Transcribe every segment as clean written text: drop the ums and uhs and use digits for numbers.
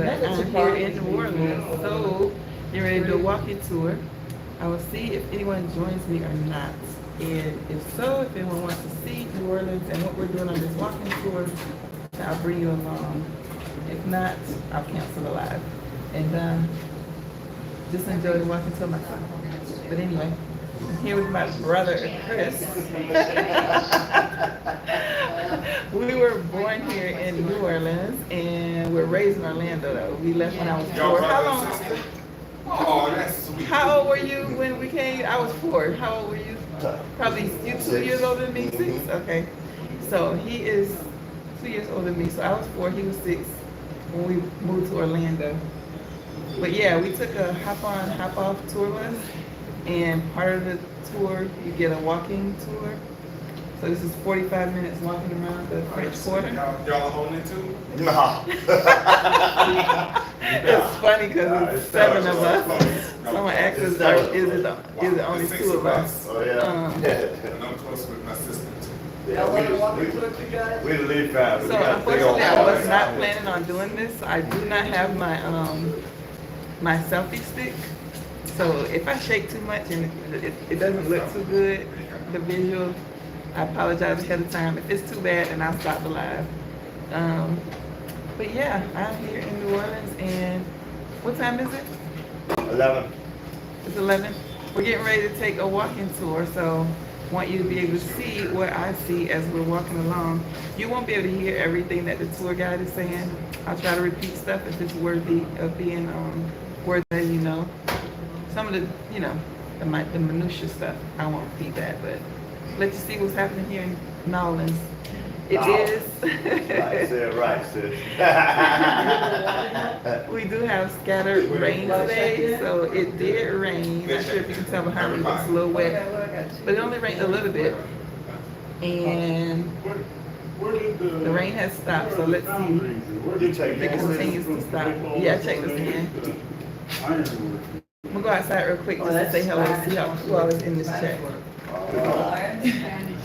But I'm here in New Orleans, so getting ready to do a walking tour. I will see if anyone joins me or not. And if so, if anyone wants to see New Orleans and what we're doing on this walking tour, I'll bring you along. If not, I'll cancel the live. And just enjoy the walking tour myself. But anyway, I'm here with my brother, Chris. We were born here in New Orleans, and we're raised in Orlando, though. We left when I was 4. How long? Oh, that's sweet. How old were you when we came? I was 4. How old were you? Probably you 2 years older than me? 6? Okay. So he is 2 years older than me. So I was 4, he was 6 when we moved to Orlando. But yeah, we took a hop-on, hop-off tour bus, and part of the tour, you get a walking tour. So this is 45 minutes walking around the French Quarter. Y'all holding it too? No. It's funny because it's 7 of us. Someone asked us, is it only 2 of us? Oh, yeah. And I'm close with my sister too. Yeah, we the lead family. So unfortunately, I was not planning on doing this. I do not have my my selfie stick. So if I shake too much and it doesn't look too good, the visual, I apologize ahead of time. If it's too bad, then I'll stop the live. But yeah, I'm here in New Orleans, and what time is it? 11. It's 11. We're getting ready to take a walking tour, so I want you to be able to see what I see as we're walking along. You won't be able to hear everything that the tour guide is saying. I'll try to repeat stuff if it's worthy of being worth letting you know. Some of the, the minutiae stuff, I won't repeat that, but let you see what's happening here in New Orleans. It is. Right, say it right, sis. We do have scattered rain today, so it did rain. Not sure if you can tell behind me, it's a little wet, but it only rained a little bit. And the rain has stopped, so let's see if it continues to stop. Yeah, check this again. I'm gonna go outside real quick just to say hello to see who all is in this chat.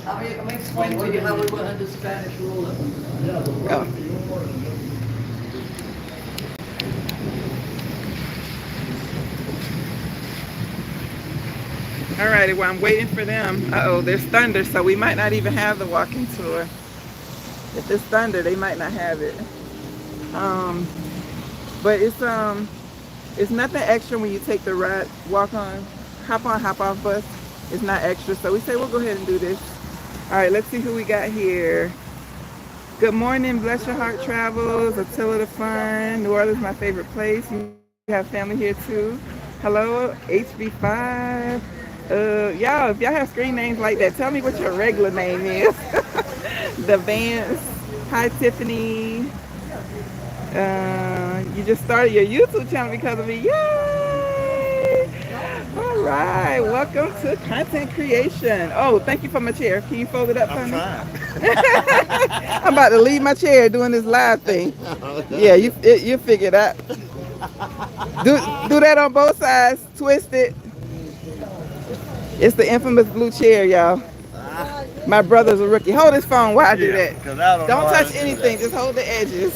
Let me explain to you how we went into Spanish rule. Oh. Alrighty, well I'm waiting for them. Uh-oh, there's thunder, so we might not even have the walking tour. If there's thunder, they might not have it. But it's nothing extra when you take the ride, hop on, hop off bus. It's not extra, so we say we'll go ahead and do this. All right, let's see who we got here. Good morning, Bless Your Heart Travels, Attila the Fun. New Orleans, my favorite place. You have family here too. Hello, HB5. Y'all, if y'all have screen names like that, tell me what your regular name is. The Vance. Hi, Tiffany. You just started your YouTube channel because of me. Yay! All right, welcome to content creation. Oh, thank you for my chair. Can you fold it up for me? I'm about to leave my chair doing this live thing. Yeah, you figure it out. Do that on both sides. Twist it. It's the infamous blue chair, y'all. My brother's a rookie. Hold his phone while I do that. Don't touch anything. Just hold the edges.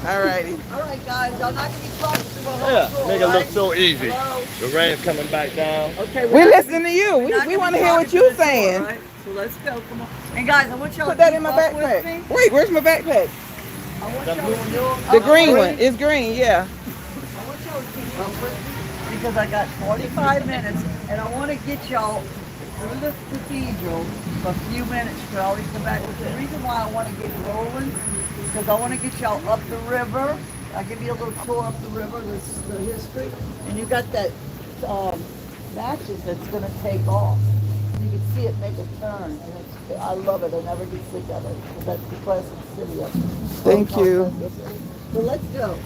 All righty. All right, guys, I'm not going to be talking to my whole Make it look so easy. The rain's coming back down. Okay, We're listening to you. We want to hear what you're saying. Right, so let's go. Come on. And guys, I want y'all Put to that in my keep up with backpack. me. Wait, where's my backpack? I want y'all to The green one. It's green, yeah. I want y'all to keep up with me because I got 45 minutes and I want to get y'all through the cathedral for a few minutes. You can always come back. The reason why I want to get rolling because I want to get y'all up the river. I'll give you a little tour up the river, the history. And you got that matches that's going to take off. You can see it make a turn. And I love it. I never get sick of it. That's the classic city of it. Thank you. So let's go.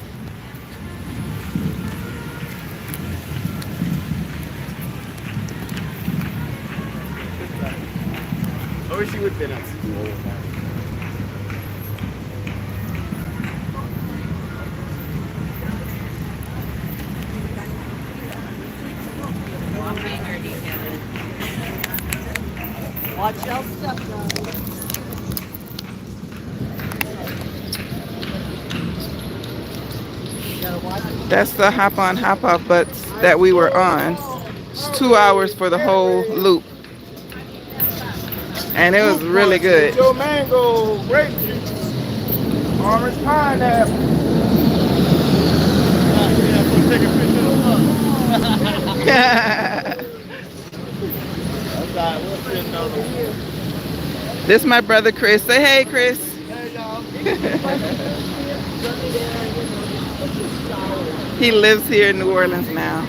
I wish you would have been at school. Watch your step, guys. That's the hop on, hop off butts that we were on. It's 2 hours for the whole loop. And it was really good. Your mango, grape juice, orange pineapple. Take a picture of This is my brother Chris. Say hey, Chris. Hey, y'all. He lives here in New Orleans now.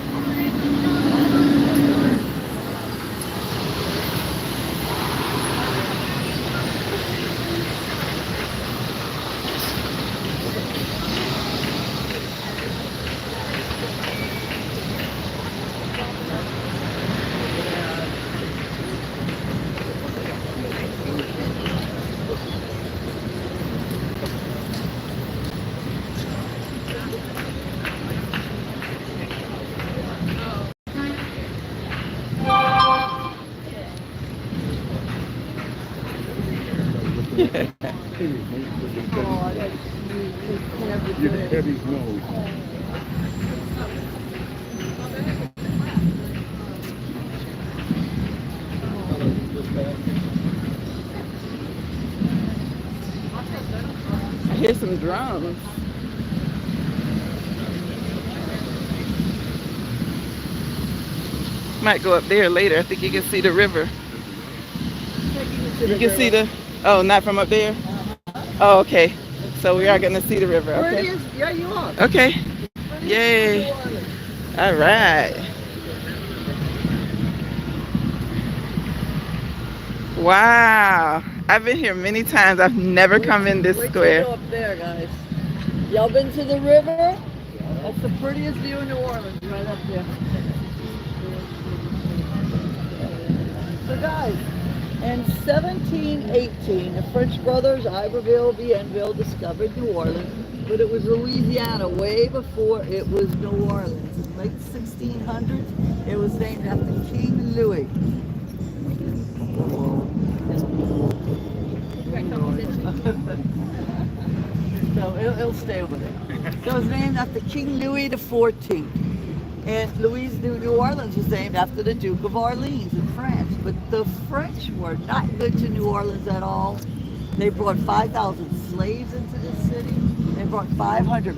I hear some drums. Might go up there later. I think you can see the river. You can see the, oh, not from up there? Oh, okay. So we are going to see the river. Where Okay. it is? Yeah, you are. Okay. Yay. All right. Wow. I've been here many times. I've never come in this Wait square. till you go up there, guys. Y'all been to the river? That's the prettiest view in New Orleans, right up there. So guys, in 1718, the French brothers Iberville, Bienville discovered New Orleans, but it was Louisiana way before it was New Orleans. In late 1600s, it was named after King Louis. So it'll stay over there. So it was named after King Louis XIV. And New Orleans was named after the Duke of Orleans in France. But the French were not good to New Orleans at all. They brought 5,000 slaves into the city. They brought 500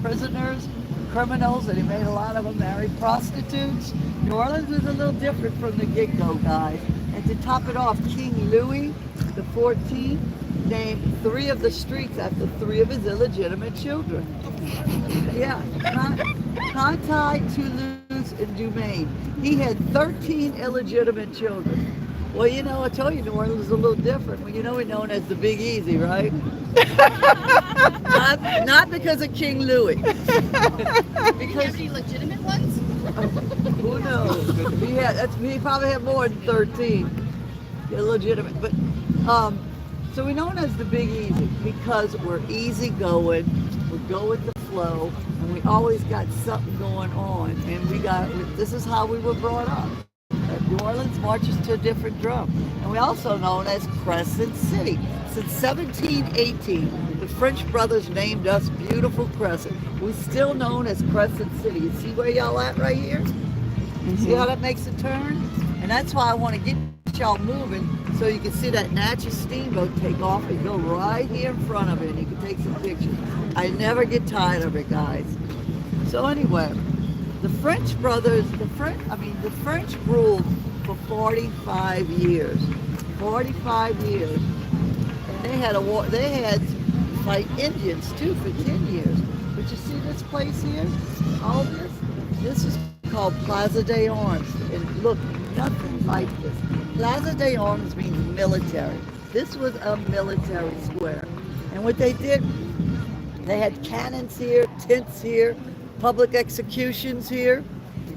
prisoners, criminals, and they made a lot of them marry prostitutes. New Orleans was a little different from the get-go, guys. And to top it off, King Louis XIV named 3 of the streets after 3 of his illegitimate children. Yeah, Conti, Toulouse, and Dumaine. He had 13 illegitimate children. Well, you know, I told you New Orleans is a little different. Well, you know we're known as the Big Easy, right? not because of King Louis. Because Any legitimate ones? who knows? He probably had more than 13 illegitimate. But so we're known as the Big Easy because we're easy going, we go with the flow, and we always got something going on. And this is how we were brought up. New Orleans marches to a different drum. And we're also known as Crescent City. Since 1718, the French brothers named us Beautiful Crescent. We're still known as Crescent City. You see where y'all at right here? Mm-hmm. See how that makes a turn? And that's why I want to get y'all moving so you can see that Natchez steamboat take off and go right here in front of it, and you can take some pictures. I never get tired of it, guys. So anyway, the French brothers, the French ruled for 45 years. 45 years. And they had a war, they had to fight Indians too for 10 years. But you see this place here? All this is called Plaza des Armes. And look, nothing like this. Plaza des Armes means military. This was a military square. And what they did, they had cannons here, tents here, public executions here.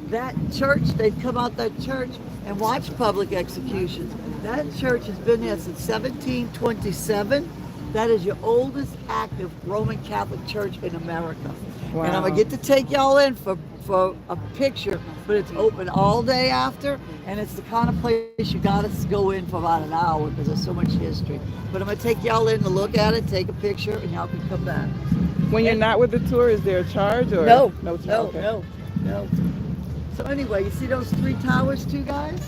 That church, they'd come out that church and watch public executions. That church has been there since 1727. That is your oldest active Roman Catholic church in America. Wow. And I'm gonna get to take y'all in for a picture, but it's open all day after, and it's the kind of place you gotta go in for about an hour because there's so much history. But I'm gonna take y'all in to look at it, take a picture, and y'all can come back. When you're not with the tour, is there a charge or No, no charge? no, Okay. no. So anyway, you see those 3 towers too, guys?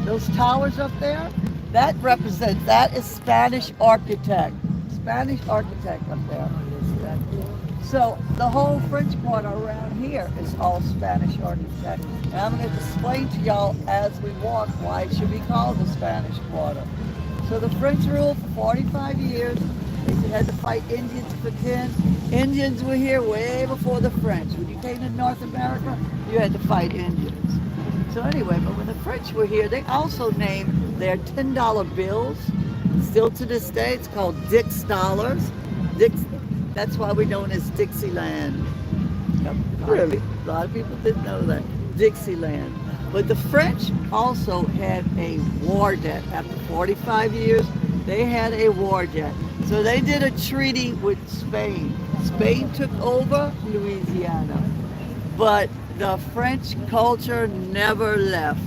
Those towers up there? That is Spanish architect. Spanish architect up there. So the whole French Quarter around here is all Spanish architect. And I'm going to explain to y'all as we walk why it should be called the Spanish Quarter. So the French ruled for 45 years. They had to fight Indians for 10. Indians were here way before the French. When you came to North America, you had to fight Indians. So anyway, but when the French were here, they also named their $10 bills. Still to this day, it's called Dix dollars. That's why we're known as Dixieland. Really? A lot of people didn't know that. Dixieland. But the French also had a war debt. After 45 years, they had a war debt. So they did a treaty with Spain. Spain took over Louisiana. But the French culture never left.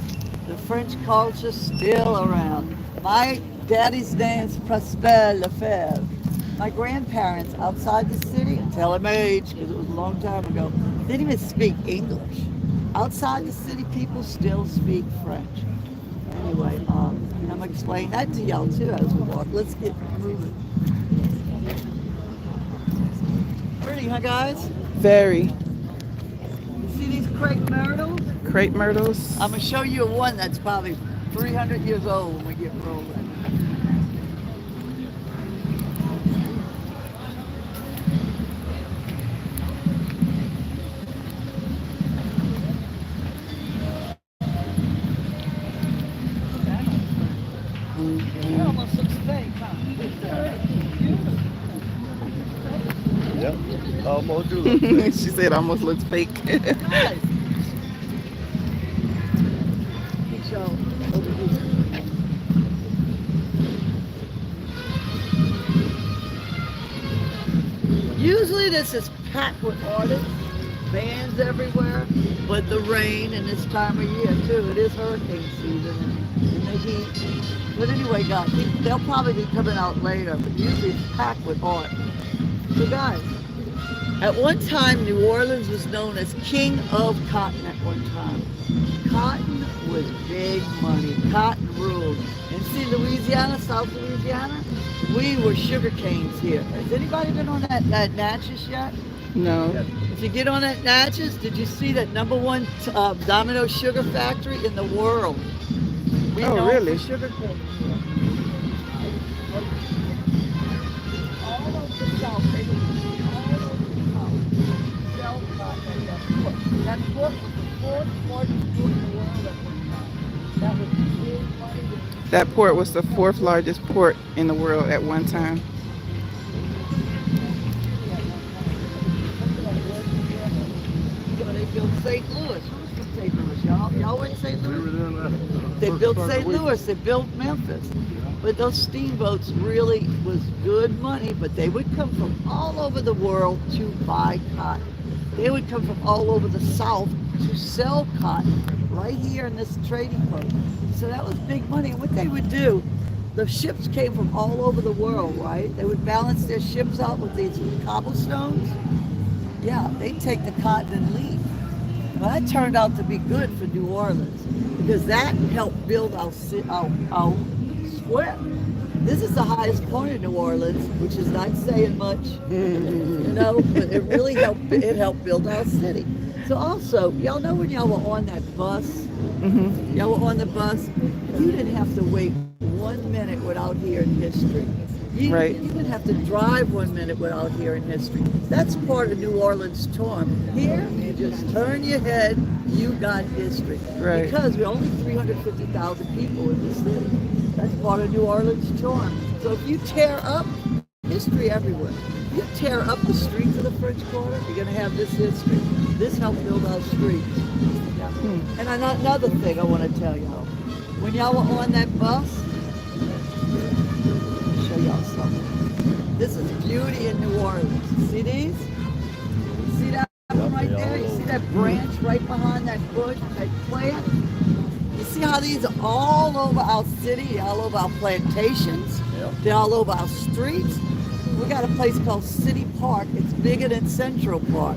The French culture's still around. My daddy's name's Prosper Lefebvre. My grandparents outside the city, I'm telling my age because it was a long time ago, didn't even speak English. Outside the city, people still speak French. Anyway, I'm going to explain that to y'all too as we walk. Let's get moving. Pretty, huh guys? Very. You see these crepe myrtles? Crepe myrtles. I'm going to show you one that's probably 300 years old when we get rolling. It almost looks fake, huh? Yep. Almost do look fake. She said almost looks fake. Guys. Get y'all over here. Usually this is packed with artists, bands everywhere, but the rain and this time of year too, it is hurricane season and the heat. But anyway guys, they'll probably be coming out later, but usually it's packed with art. So guys, at one time New Orleans was known as King of Cotton at one time. Cotton was big money, cotton ruled. And see Louisiana, South Louisiana, we were sugar canes here. Has anybody been on that Natchez yet? No. If you get on that Natchez, did you see that #1 Domino sugar factory in the world? We Oh, known really? for sugar canes. All over the South, they were all over the South. Sell cotton at that port. That port was the 4th largest port in the world at one time. That was big money. That port was the 4th largest port in the world at one time. They built St. Louis. Who's from St. Louis, y'all? Y'all went to St. We Louis? were doing that. They First built part of St. the week. Louis, they built Memphis. But those steamboats really was good money, but they would come from all over the world to buy cotton. They would come from all over the South to sell cotton right here in this trading post. So that was big money. And what they would do, the ships came from all over the world, right? They would balance their ships out with these cobblestones. Yeah, they take the cotton and leave. Well, that turned out to be good for New Orleans because that helped build our square. This is the highest point in New Orleans, which is not saying much, you know, but it really helped. It helped build our city. So also, y'all know when y'all were on that bus, Mm-hmm. y'all were on the bus, you didn't have to wait 1 minute without hearing history. Right. You didn't have to drive 1 minute without hearing history. That's part of New Orleans charm. Here, you just turn your head, you got history. Right. Because we're only 350,000 people in the city. That's part of New Orleans charm. So if you tear up, history everywhere. If you tear up the streets of the French Quarter, you're going to have this history. This helped build our streets. And another thing I want to tell y'all. When y'all were on that bus, show y'all something. This is beauty in New Orleans. See these? See that one right there? You see that branch right behind that bush, that plant? You see how these are all over our city, all over our plantations, they're all over our streets. We got a place called City Park. It's bigger than Central Park.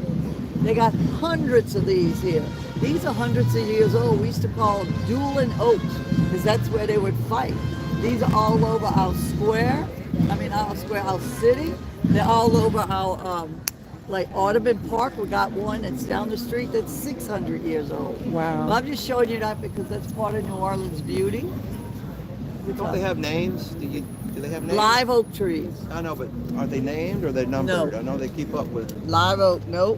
They got hundreds of these here. These are hundreds of years old. We used to call them dueling oaks because that's where they would fight. These are all over our square. I mean, our square, our city. They're all over our, like Audubon Park. We got one that's down the street that's 600 years old. Wow. Well, I'm just showing you that because that's part of New Orleans beauty. Don't they have names? Do they have names? Live oak trees. I know, but are they named or are they numbered? No. I know they keep up with. Live oak, nope.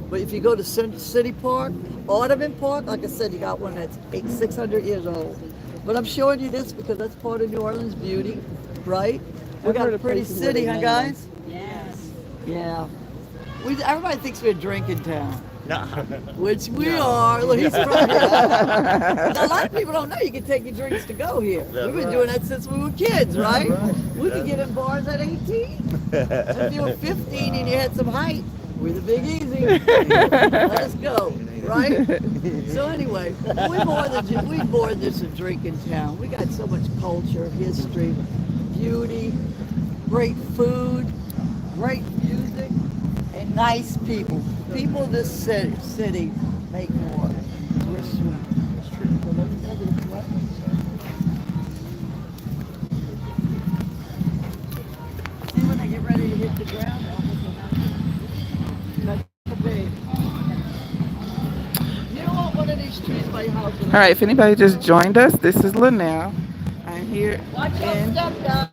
But if you go to City Park, Audubon Park, like I said, you got one that's 600 years old. But I'm showing you this because that's part of New Orleans beauty, right? We got a pretty city, huh, guys? Yes. Yeah. Everybody thinks we're a drinking town. Nah. Which we are. Look, he's from here. A lot of people don't know you can take your drinks to go here. We've been doing that since we were kids, right? We could get in bars at 18. If you were 15 and you had some height, we're the Big Easy. Let us go, right? So anyway, we more than just a drinking town. We got so much culture, history, beauty, great food, great music, and nice people. People in this city make more. We're sweet. See when I get ready to hit the ground? That's the babe. You don't want one of these trees by your house. All right, if anybody just joined us, this is Linnell. I'm here Watch your in step, guys.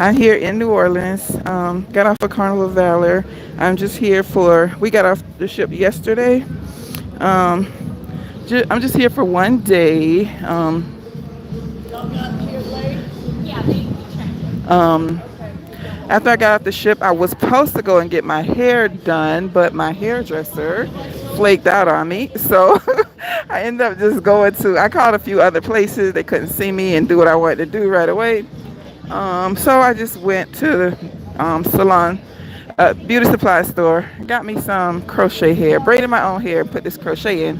I'm here in New Orleans. Got off of Carnival Valor. I'm just here we got off the ship yesterday. I'm just here for one day. Yeah, they checked. After I got off the ship, I was supposed to go and get my hair done, but my hairdresser flaked out on me. So I ended up just I called a few other places. They couldn't see me and do what I wanted to do right away. So I just went to the salon, beauty supply store, got me some crochet hair, braided my own hair, put this crochet in.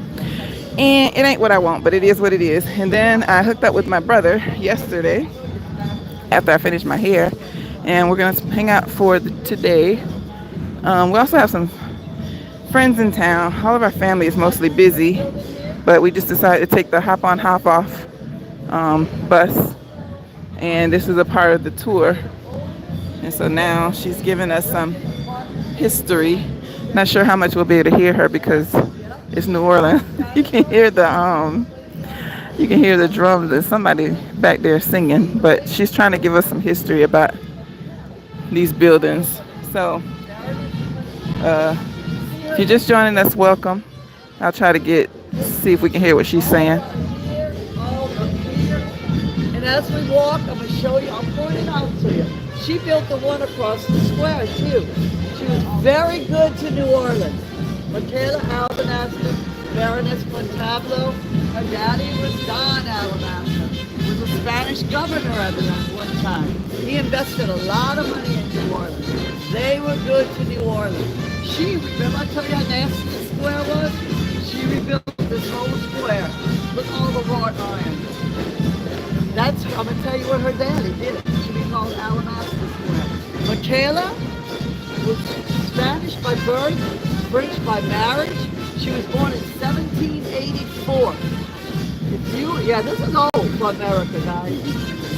And it ain't what I want, but it is what it is. And then I hooked up with my brother yesterday after I finished my hair. And we're going to hang out for today. We also have some friends in town. All of our family is mostly busy, but we just decided to take the hop on, hop off bus. And this is a part of the tour. And so now she's giving us some history. Not sure how much we'll be able to hear her because it's New Orleans. You can hear the drums and somebody back there singing, but she's trying to give us some history about these buildings. So if you're just joining us, welcome. I'll try to see if we can hear what she's saying. And as we walk, I'm going to show you, I'll point it out to you. She built the one across the square, too. She was very good to New Orleans. Michaela Albanaston, Baroness Montablo. Her daddy was Don Albanaston. He was a Spanish governor at one time. He invested a lot of money in New Orleans. They were good to New Orleans. Remember I told you how nasty the square was? She rebuilt this whole square. Look at all the wrought iron. I'm going to tell you what her daddy did. It should be called Alabaster Square. Michaela was Spanish by birth, French by marriage. She was born in 1784. This is old for America, guys.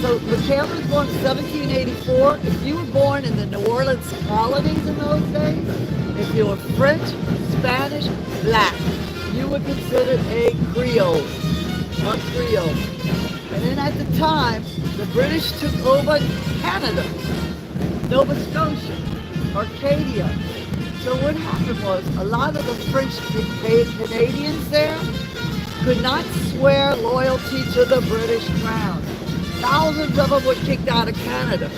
So Michaela was born in 1784. If you were born in the New Orleans colonies in those days, if you were French, Spanish, black, you were considered a Creole. A Creole. And then at the time, the British took over Canada, Nova Scotia, Arcadia. So what happened was a lot of the French Canadians there could not swear loyalty to the British Crown. Thousands of them were kicked out of Canada.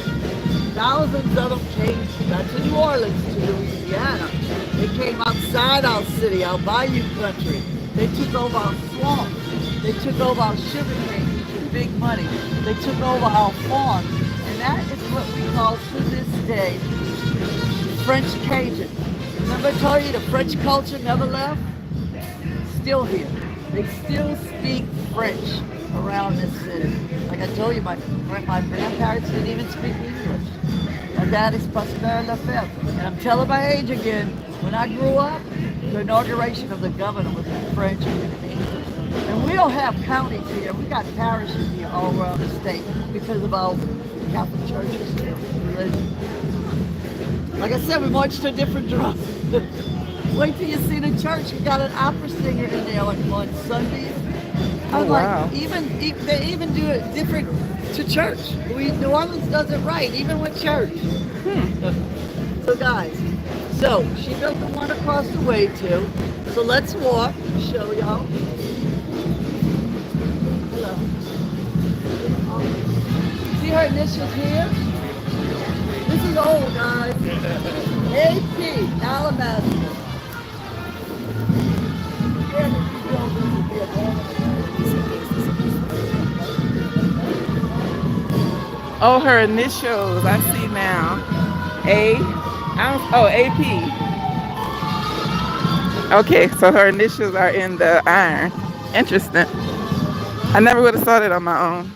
Thousands of them came not to New Orleans, to Louisiana. They came outside our city, our bayou country. They took over our swamps. They took over our sugar cane, which was big money. They took over our farm. And that is what we call to this day French Cajun. Remember I told you the French culture never left? Still here. They still speak French around this city. Like I told you, my grandparents didn't even speak English. My dad is Prosper Lefebvre. And I'm telling my age again, when I grew up, the inauguration of the governor was in French and in English. And we don't have counties here. We got parishes here all around the state because of our Catholic churches and religion. Like I said, we march to a different drum. Wait till you see the church. We got an opera singer in there like on Sundays. Oh, wow. They even do it different to church. New Orleans does it right, even with church. So guys, she built the one across the way too. So let's walk, show y'all. Hello. See her initials here? This is old, guys. AP, Alabaster. Oh, her initials. I see now. AP. Okay, so her initials are in the iron. Interesting. I never would have thought it on my own.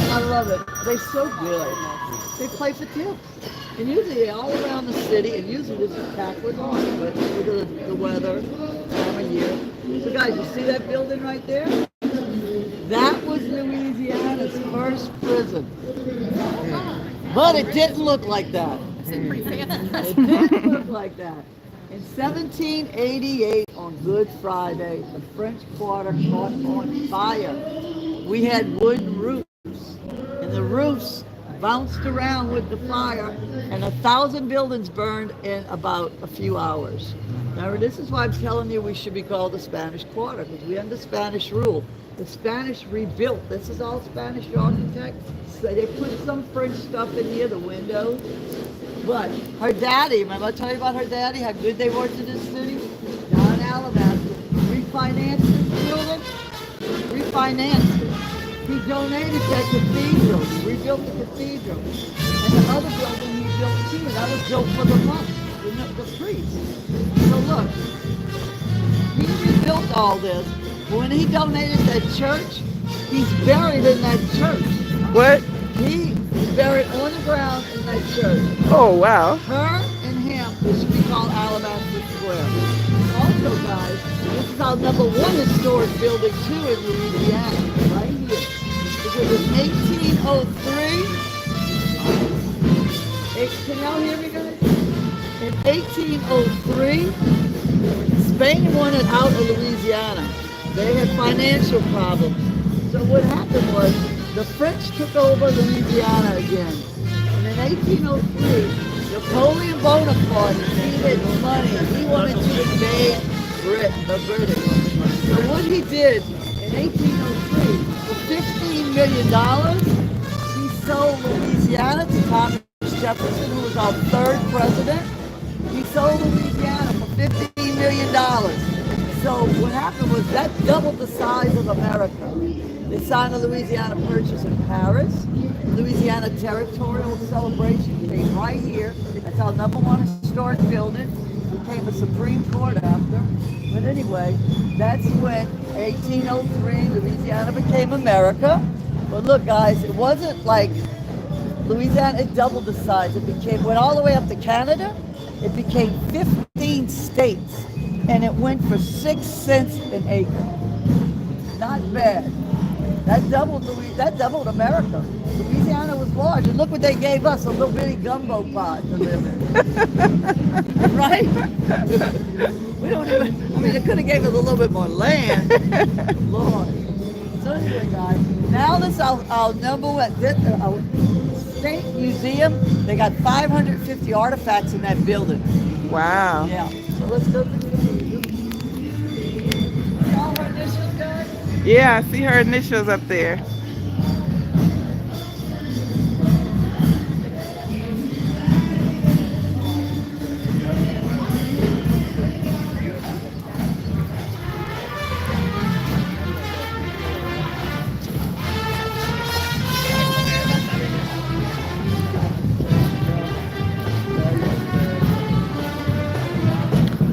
I love it. They're so good. They play for tips. And usually they're all around the city, and usually this is backward on, but look at the weather, time of year. So guys, you see that building right there? That was Louisiana's first prison. But it didn't look like that. Pretty fancy. It didn't look like that. In 1788, on Good Friday, the French Quarter caught on fire. We had wooden roofs, and the roofs bounced around with the fire, and 1,000 buildings burned in about a few hours. Now, this is why I'm telling you we should be called the Spanish Quarter, because we're under Spanish rule. The Spanish rebuilt. This is all Spanish architects. So they put some French stuff in here, the windows. But her daddy, remember I told you about her daddy, how good they were to this city? John Alabaster refinanced this building. Refinanced it. He donated that cathedral, rebuilt the cathedral. And the other building he built too, that was built for the monks, the priests. So look, he rebuilt all this. When he donated that church, he's buried in that church. What? He's buried on the ground in that church. Oh, wow. Her and him should be called Alabaster Square. Also, guys, this is our #1 historic building too in Louisiana, right here. Because in 1803, can y'all hear me, guys? In 1803, Spain wanted out of Louisiana. They had financial problems. So what happened was the French took over Louisiana again. And in 1803, Napoleon Bonaparte needed money. He wanted to invade the British. So what he did in 1803, for $15 million, he sold Louisiana to Thomas Jefferson, who was our 3rd president. He sold Louisiana for $15 million. So what happened was that doubled the size of America. They signed a Louisiana Purchase in Paris. Louisiana Territorial Celebration came right here. That's our #1 historic building. It became a Supreme Court after. But anyway, that's when 1803 Louisiana became America. But look, guys, it wasn't like Louisiana, it doubled the size. Went all the way up to Canada. It became 15 states. And it went for 6 cents an acre. Not bad. That doubled America. Louisiana was large. And look what they gave us, a little bitty gumbo pot to live in. Right? They could have gave us a little bit more land. Lord. So anyway, guys, now this is our #1 our state museum. They got 550 artifacts in that building. Wow. Yeah. So let's go to the museum. All her initials, guys? Yeah, I see her initials up there.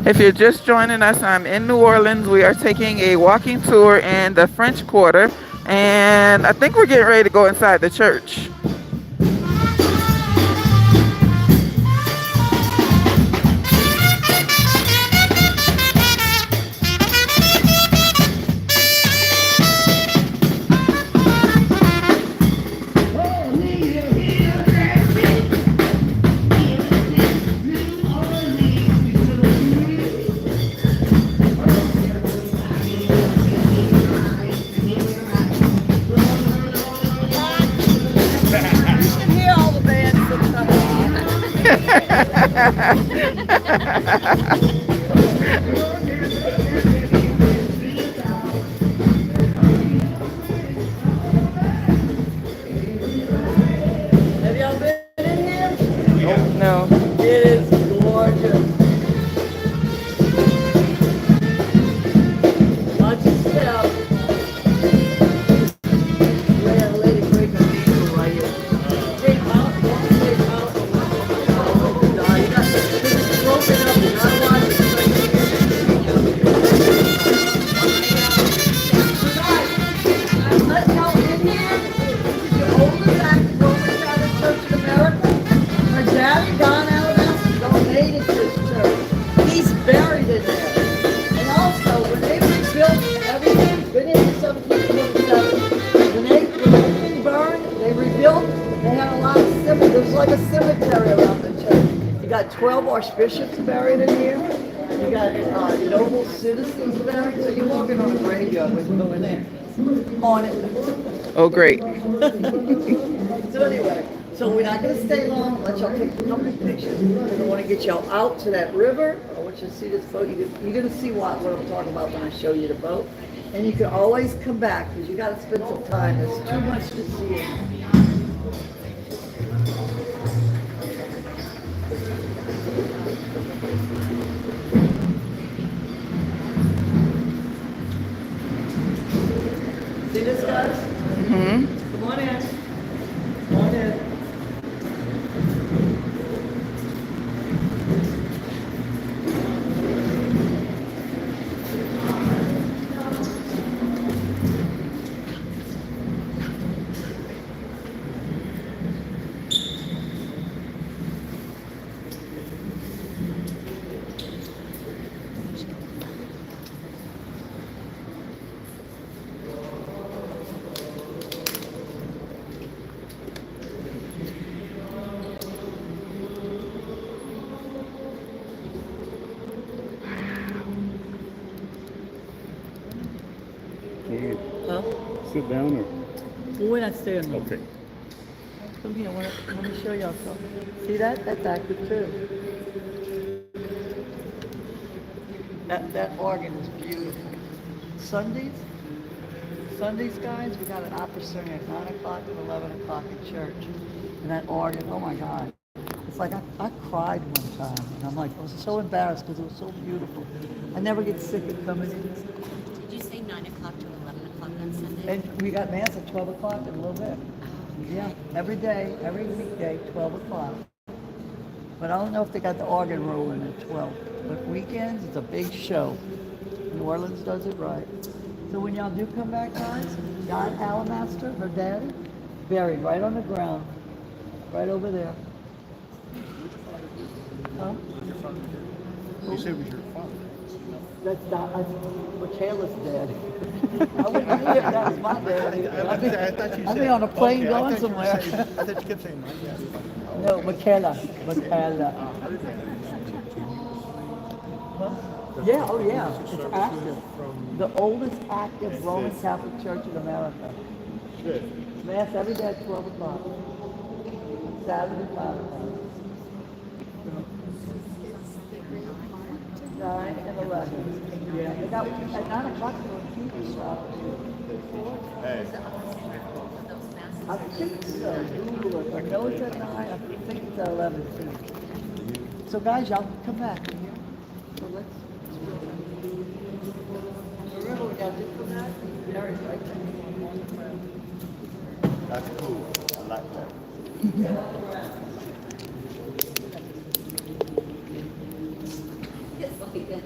If you're just joining us, I'm in New Orleans. We are taking a walking tour in the French Quarter, and I think we're getting ready to go inside the church. You can hear all the bands sometimes. Have y'all been in here? No. It is gorgeous. Watch your step. Yeah, lady break her ankle right here. Take out, don't take out. You got this broken up. You gotta watch it. Let y'all in here. This is the oldest active Roman Catholic Church in America. Her daddy, Don Alabama, donated this church. He's buried in there. And also, when they rebuilt everything, been in 1727, when everything burned, they rebuilt, they had a lot of cemetery. There's like a cemetery around the church. You got 12 archbishops buried in here. You got noble citizens buried. So you're walking on a graveyard when you go in there. On it. Oh, great. So anyway, so we're not gonna stay long. Let y'all take a couple of pictures. Because I want to get y'all out to that river. I want you to see this boat. You're gonna see what I'm talking about when I show you the boat. And you can always come back because you gotta spend some time. There's too much to see. See this, guys? Hmm. Come on in. Come on in. Huh? Sit down or? We're not staying long. Okay. Come here, let me show y'all something. See that? That's active too. That organ is beautiful. Sundays, guys, we got an opera singer at 9 o'clock and 11 o'clock in church. And that organ, oh my God. It's like I cried one time. And I'm like, I was so embarrassed because it was so beautiful. I never get sick of coming in. Did you say 9 o'clock to 11 o'clock on Sunday? And we got mass at 12 o'clock in a little bit. Yeah, every day, every weekday, 12 o'clock. But I don't know if they got the organ rolling at 12. But weekends, it's a big show. New Orleans does it right. So when y'all do come back, guys, Don Alamaster, her daddy, buried right on the ground, right over there. Huh? You said it was your father. That's Michaela's daddy. I wouldn't believe it, that was my daddy. I'd be on a plane going somewhere. I thought you kept saying my dad. No, Michaela. Huh? Yeah, oh yeah, it's active. The oldest active Roman Catholic Church in America. Mass every day at 12 o'clock. Saturday, 5 o'clock. 9 and 11. Yeah, they got, at 9 o'clock, they're doing TV shops. I think so. Google it. I know it's at 9. I think it's at 11 too. So guys, y'all come back. So let's. Remember, we got to come back. Gary's right there. That's cool. I like that. It's like that.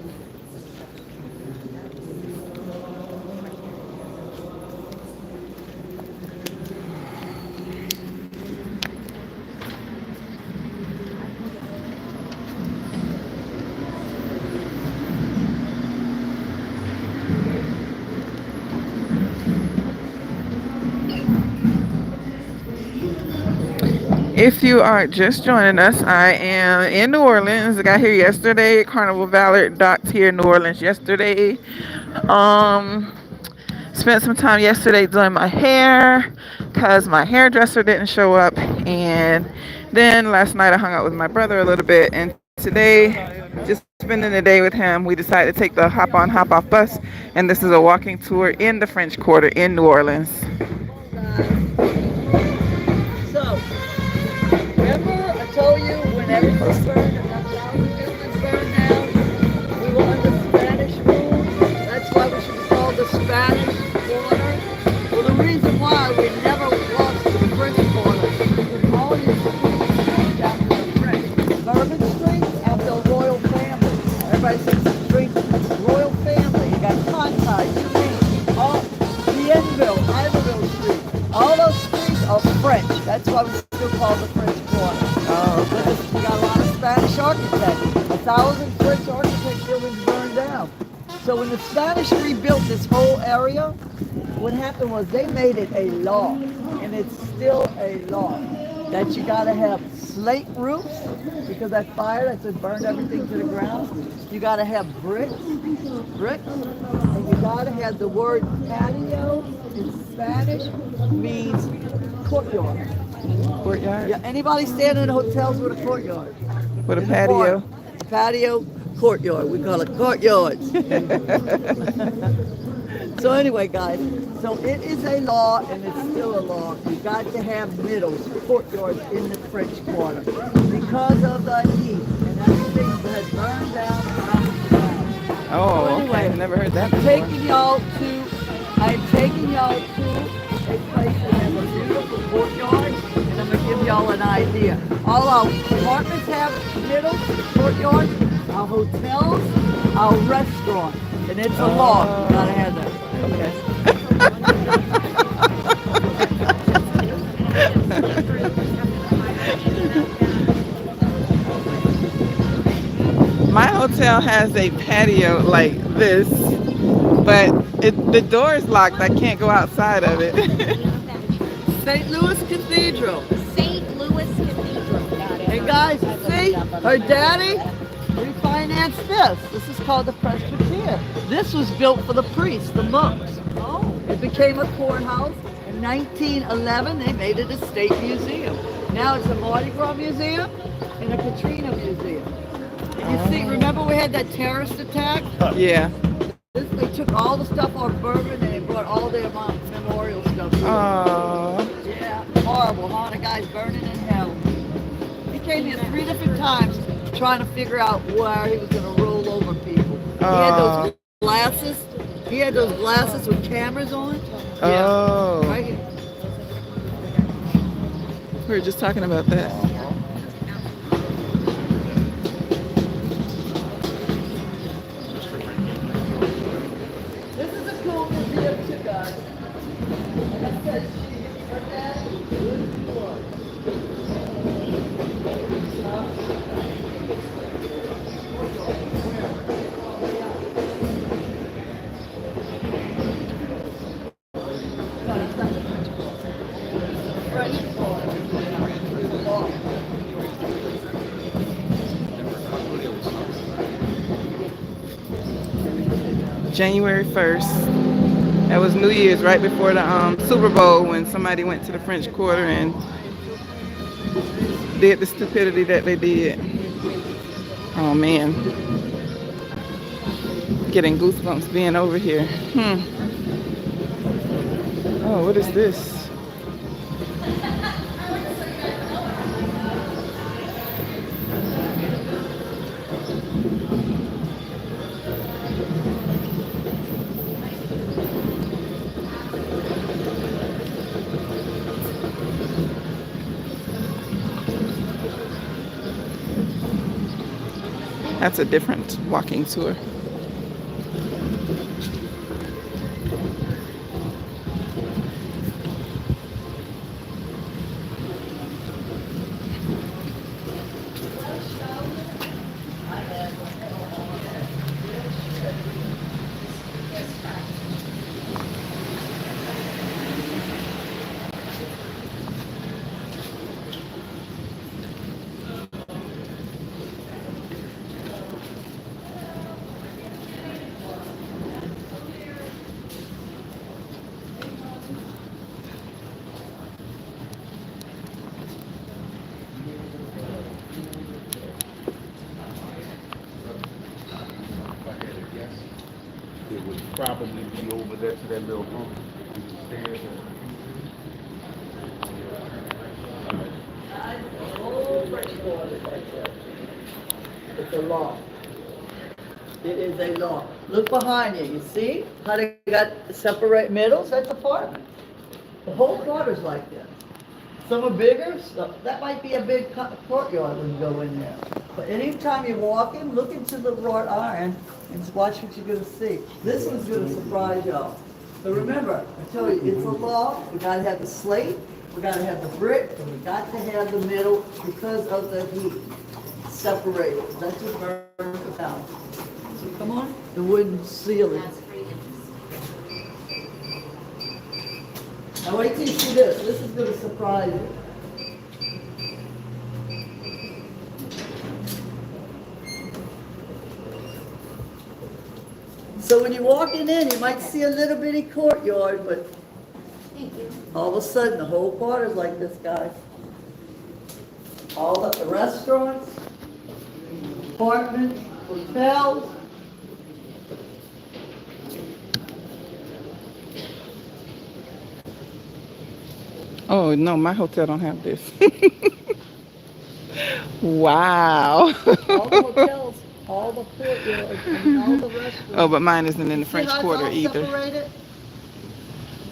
If you are just joining us, I am in New Orleans. I got here yesterday. Carnival Valor docked here in New Orleans yesterday. Um, Spent some time yesterday doing my hair because my hairdresser didn't show up. And then last night I hung out with my brother a little bit. And today, just spending the day with him, we decided to take the hop on, hop off bus. And this is a walking tour in the French Quarter in New Orleans. So, remember I told you when everything burned and 1,000 buildings burned down, we were under Spanish rule. That's why we should be called the Spanish Quarter. Well, the reason why we never lost the French Quarter is all your streets named after the French. Bourbon Street after a royal family. Everybody says the street, royal family. You got Conti, you name all Bienville, Iberville Street. All those streets are French. That's why we still call the French Quarter. Oh, We got a lot of Spanish architects. 1,000 French architect buildings burned down. So when the Spanish rebuilt this whole area, what happened was they made it a law, and it's still a law, that you gotta have slate roofs, because that fire that just burned everything to the ground. You gotta have bricks, and you gotta have the word patio in Spanish means courtyard. courtyard Yeah, anybody standing in hotels with a courtyard? with a In the patio. park. A patio, courtyard. We call it courtyards. So anyway, guys, so it is a law, and it's still a law. You got to have middles, courtyards in the French Quarter because of the heat and everything that had burned down around the town. Oh, So okay. I've never heard that I'm before. taking y'all to a place that has a beautiful courtyard, and I'm gonna give y'all an idea. All our apartments have middles, courtyards, our hotels, our restaurants, and it's a law. You gotta have that. My hotel has a patio like this, but the door is locked. I can't go outside of it. St. Louis Cathedral. St. Louis Cathedral. Got it. Hey guys, see? Her daddy refinanced this. This is called the Presbyterian. This was built for the priests, the monks. It became a courthouse. In 1911, they made it a state museum. Now it's a Mardi Gras museum and a Katrina museum. And you see, remember we had that terrorist attack? Yeah. They took all the stuff off Bourbon and they brought all their memorial stuff here. Oh. Yeah, horrible, huh? The guy's burning in hell. He came here 3 different times trying to figure out where he was going to roll over people. He had those glasses. He had those glasses with cameras on it. Oh. Right here. We were just talking about that. This is a cool museum too, guys. Like I said, her dad was born. January 1st. That was New Year's, right before the Super Bowl, when somebody went to the French Quarter and did the stupidity that they did. Oh man. Getting goosebumps being over here. Oh, what is this? That's a different walking tour. probably be over there to that little room. Stairs. It's a law. It is a law. Look behind you. You see how they got separate middles? That's apartment. The whole quarter's like this. Some are bigger. That might be a big courtyard when you go in there. But anytime you walk in, look into the wrought iron and watch what you're going to see. This one's going to surprise y'all. But remember, I tell you, it's a law. We got to have the slate. We got to have the brick. And we got to have the middle because of the heat. Separated. That's what burns the house. So come on, the wooden ceiling. That's 3 inches. Now wait till you see this. This is going to surprise you. So when you're walking in, you might see a little bitty courtyard, but Thank you. all of a sudden the whole quarter's like this, guys. All of the restaurants, apartments, hotels. Oh no, my hotel don't have this. Wow. All the hotels, all the courtyards, and all the restaurants. Oh, but mine isn't in the See French how it's Quarter all either. separated?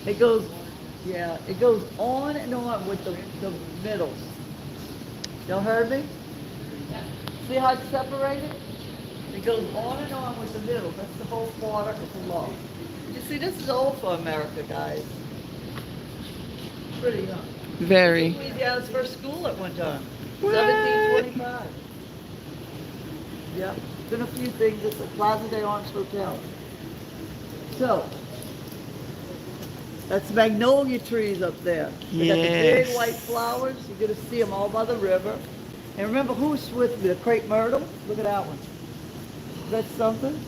It goes, yeah, it goes on and on with the middles. Y'all heard me? See how it's separated? It goes on and on with the middle. That's the whole quarter. It's a law. You see, this is old for America, guys. Pretty young. Very. Louisiana's first school at one time. What? 1725. Yeah, been a few things. It's the Plaza de Arms Hotel. So, that's magnolia trees up there. They got the big Yes. white flowers. You're gonna see them all by the river. And remember who's with me? The crepe myrtle? Look at that one. Is that something?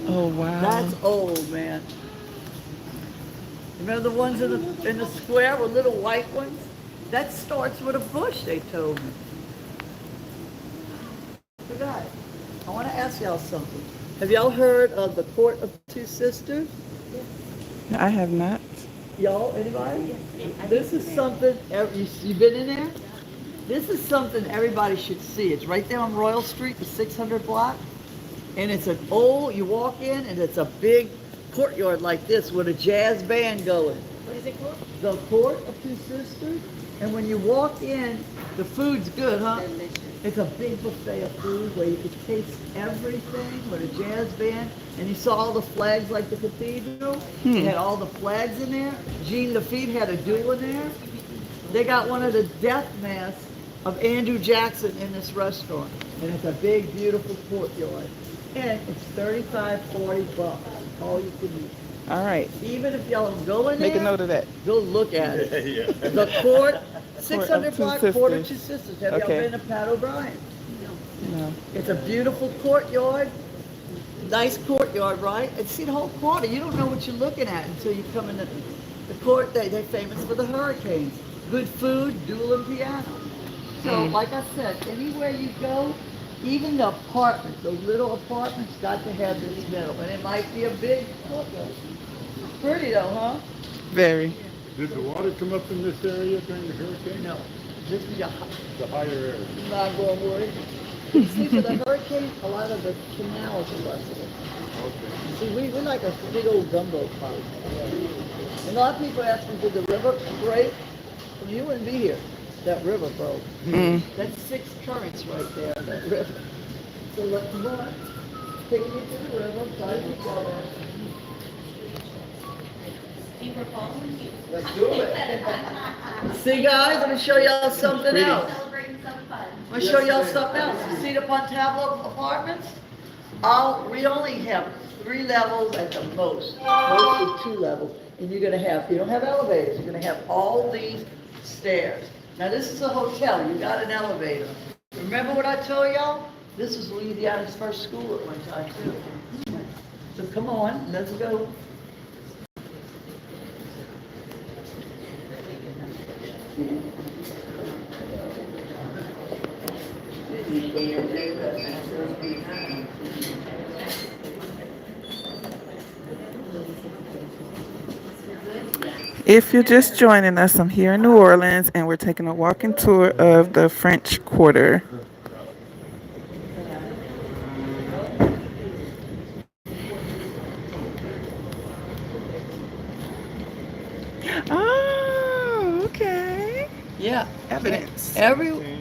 Oh wow. That's old, man. Remember the ones in the square with little white ones? That starts with a bush, they told me. Look at that. I want to ask y'all something. Have y'all heard of the Court of Two Sisters? I have not. Y'all, anybody? This is something, you've been in there? This is something everybody should see. It's right there on Royal Street, the 600 block. And it's an old, you walk in and it's a big courtyard like this with a jazz band going. What is it called? The Court of Two Sisters. And when you walk in, the food's good, huh? Delicious. It's a big buffet of food where you can taste everything with a jazz band. And you saw all the flags like the cathedral. They had all the flags in there. Jean Lafitte had a duel in there. They got one of the death masks of Andrew Jackson in this restaurant. And it's a big, beautiful courtyard. And it's $35, $40, all you can eat. All right. Even if y'all don't go in there, Make a note of that. go look at it. The court, 600 Two block, Sisters. Court of Two Sisters. Have Okay. y'all been to Pat O'Brien? No. It's a beautiful courtyard. Nice courtyard, right? And see the whole quarter. You don't know what you're looking at until you come in the court. They're famous for the hurricanes. Good food, dual and piano. So, like I said, anywhere you go, even the apartments, those little apartments got to have this middle. And it might be a big courtyard. Pretty though, huh? Very. Did the water come up in this area during the hurricane? No. This is a The higher area. not going to worry. You see, for the hurricane, a lot of the canals are busted. Okay. See, we're like a big old gumbo pot. And a lot of people ask me, did the river break? Well, you wouldn't be here. That river broke. That's 6 currents right there, that river. So let's go on. Taking you to the river, try to go. We're following you. Let's do it. See, guys, I'm going to show y'all something else. Celebrating some fun. I'm going to show y'all something else. You see the Pontablo apartments? We only have 3 levels at the most. Mostly 2 levels. And you're going to have, you don't have elevators, you're going to have all these stairs. Now this is a hotel, you got an elevator. Remember what I told y'all? This was Louisiana's first school at one time too. So come on, let's go. If you're just joining us, I'm here in New Orleans and we're taking a walking tour of the French Quarter. Oh, okay. Yeah. Evidence. Everywhere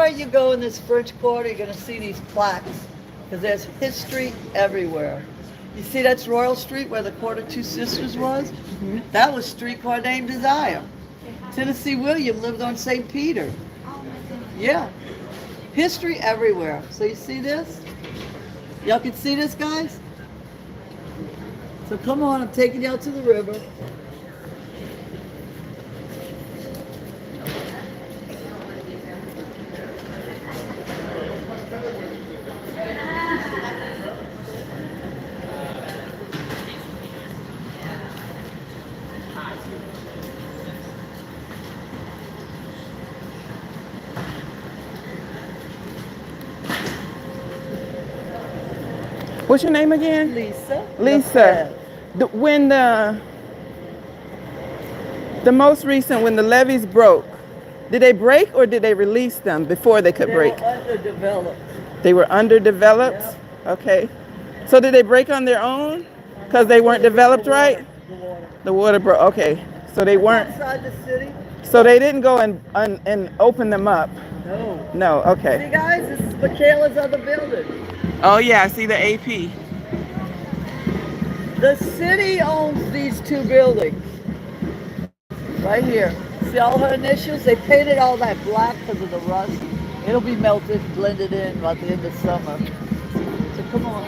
you go in this French Quarter, you're going to see these plaques because there's history everywhere. You see, that's Royal Street where the Quarter Two Sisters was. That was a streetcar named Desire. Tennessee William lived on St. Peter. Yeah. History everywhere. So you see this? Y'all can see this, guys? So come on, I'm taking y'all to the river. What's your name again? Lisa. Lisa. When the most recent, when the levees broke, did they break or did they release them before they could break? They were underdeveloped. They were underdeveloped? Yeah. Okay. So did they break on their own? Because they weren't developed right? The water. The water broke. Okay. So they weren't. Outside the city? So they didn't go and open them up? No. No. Okay. See, guys, this is Michaela's other building. Oh, yeah. I see the AP. The city owns these two buildings. Right here. See all her initials? They painted all that black because of the rust. It'll be melted, blended in by the end of summer. So come on.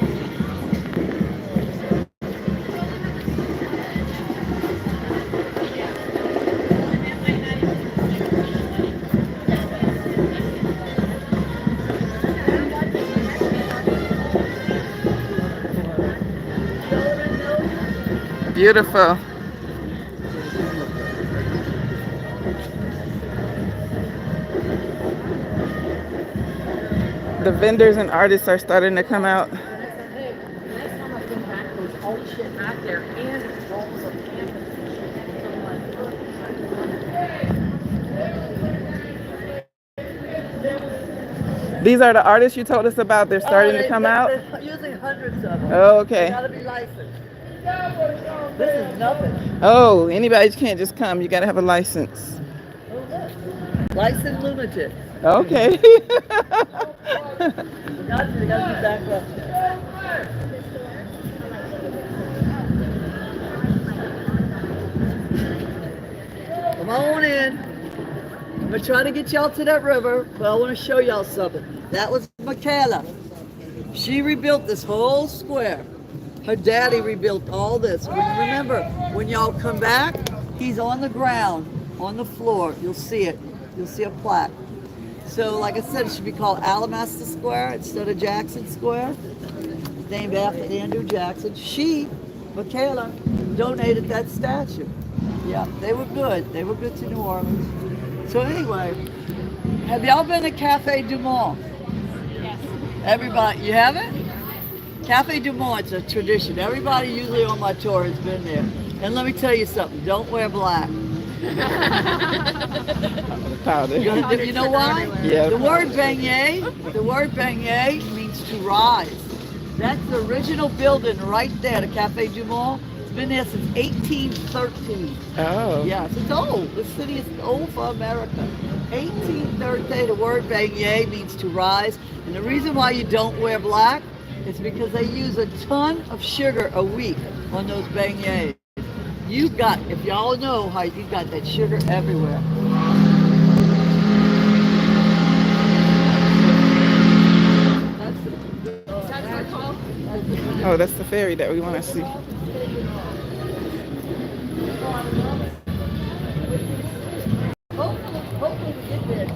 Beautiful. The vendors and artists are starting to come out. These are the artists you told us about. They're starting to come out. They're using hundreds of them. Oh, They okay. gotta be licensed. This is nothing. Oh, anybody can't just come. You got to have a license. Licensed lunatic. Okay. They gotta be background checked. Come on in. I'm gonna try to get y'all to that river, but I want to show y'all something. That was Michaela. She rebuilt this whole square. Her daddy rebuilt all this. Remember, when y'all come back, he's on the ground, on the floor. You'll see it. You'll see a plaque. So, like I said, it should be called Alabaster Square instead of Jackson Square. Named after Andrew Jackson. She, Michaela, donated that statue. Yeah, they were good. They were good to New Orleans. So anyway, have y'all been to Cafe Du Monde? Yes. Everybody, you haven't? Cafe Du Monde, it's a tradition. Everybody usually on my tour has been there. And let me tell you something, don't wear black. Powder. You know why? Yeah. The word beignet means to rise. That's the original building right there, the Cafe Du Monde. It's been there since 1813. Oh. Yes, it's old. This city is old for America. 1813, the word beignet means to rise. And the reason why you don't wear black is because they use a ton of sugar a week on those beignets. If y'all know how you got that sugar everywhere. Oh, that's the ferry that we want to see. Hopefully we get there.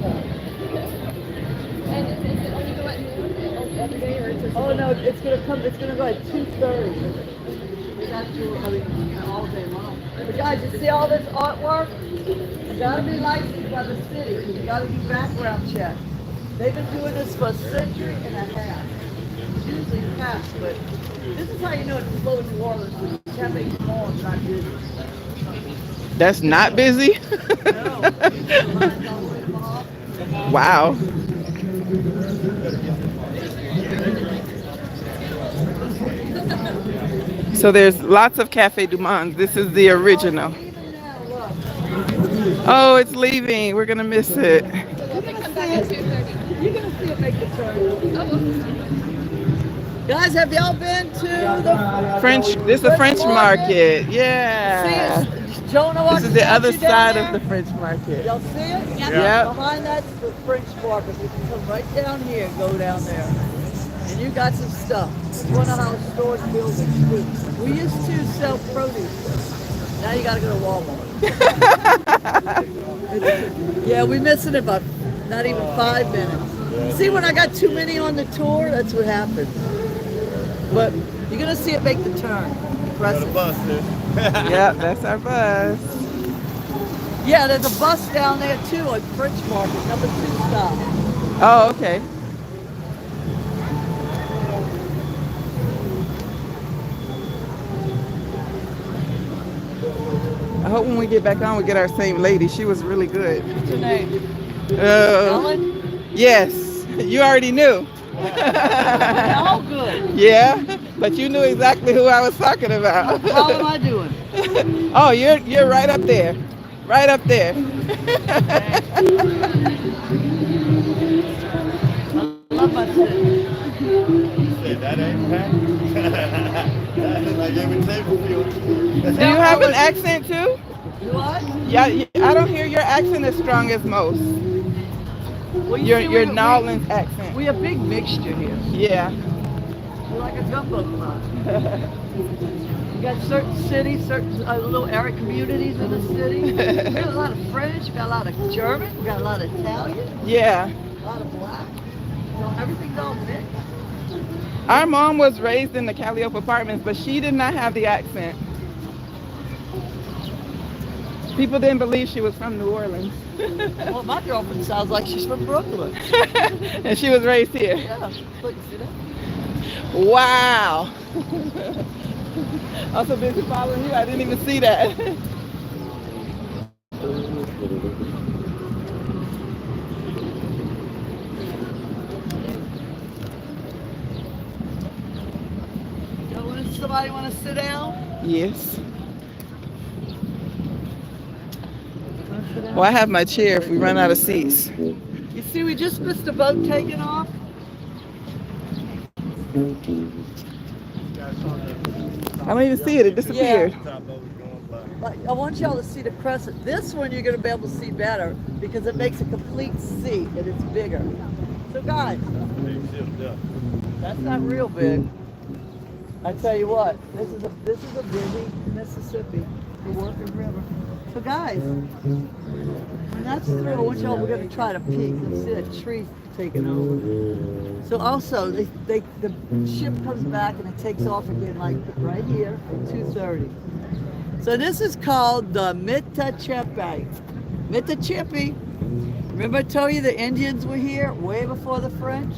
And is it only go at noon every day, or is it? Oh no, it's gonna go at 2:30. We got all day long. But guys, you see all this artwork? You gotta be licensed by the city. You gotta do background checks. They've been doing this for a century and a half. It's usually packed, but this is how you know it's slow in New Orleans. When the cafe small, it's not busy. That's not busy? No. Lines all the way to Bob. Wow. So there's lots of Cafe du Monde. This is the original. Even now, look. Oh, it's leaving. We're gonna miss it. So we'll come back at 2:30. You're gonna see it make the turn. Oh, Guys, have y'all been to the French. This is the French market. Yeah. See, Jonah This is the other side of the French market. Y'all see it? Yep. Behind that's the French market. You can come right down here and go down there. And you got some stuff. It's one of our storage buildings too. We used to sell produce. Now you gotta go to Walmart. Yeah, we're missing about not even 5 minutes. See, when I got too many on the tour, that's what happened. But you're gonna see it make the turn. Press it. Yep, that's our bus. Yeah, there's a bus down there too on French Market, number 2 stop. Oh, okay. I hope when we get back on, we get our same lady. She was really good. What's your name? Ellen? Yes, you already knew. All good. Yeah, but you knew exactly who I was talking about. How am I doing? Oh, you're right up there. Right up there. I love my city. That ain't packed. Like every table feel. Do you have an accent too? You what? Yeah, I don't hear your accent as strong as most. Well, you Your see, New Orleans accent. we a big mixture here. Yeah. We're like a gumbo club. You got certain cities, certain little area communities in the city. We got a lot of French, we got a lot of German, we got a lot of Italian, Yeah. a lot of black. So everything's all mixed. Our mom was raised in the Calliope apartments, but she did not have the accent. People didn't believe she was from New Orleans. Well, my girlfriend sounds like she's from Brooklyn. And she was raised here. Yeah, look, you see that? Wow. I'm so busy following you, I didn't even see that. Somebody want to sit down? Yes. Well, I have my chair if we run out of seats. You see, we just missed a boat taking off. I don't even see it, it disappeared. But I want y'all to see the crescent. This one you're going to be able to see better because it makes a complete C and it's bigger. So guys, that's not real big. I tell you what, this is a busy Mississippi, the Working River. So guys, when that's through, I want y'all, we're going to try to peek and see that tree taking over. So also, the ship comes back and it takes off again, like right here at 2:30. So this is called the Mississippi. Mississippi. Remember I told you the Indians were here way before the French?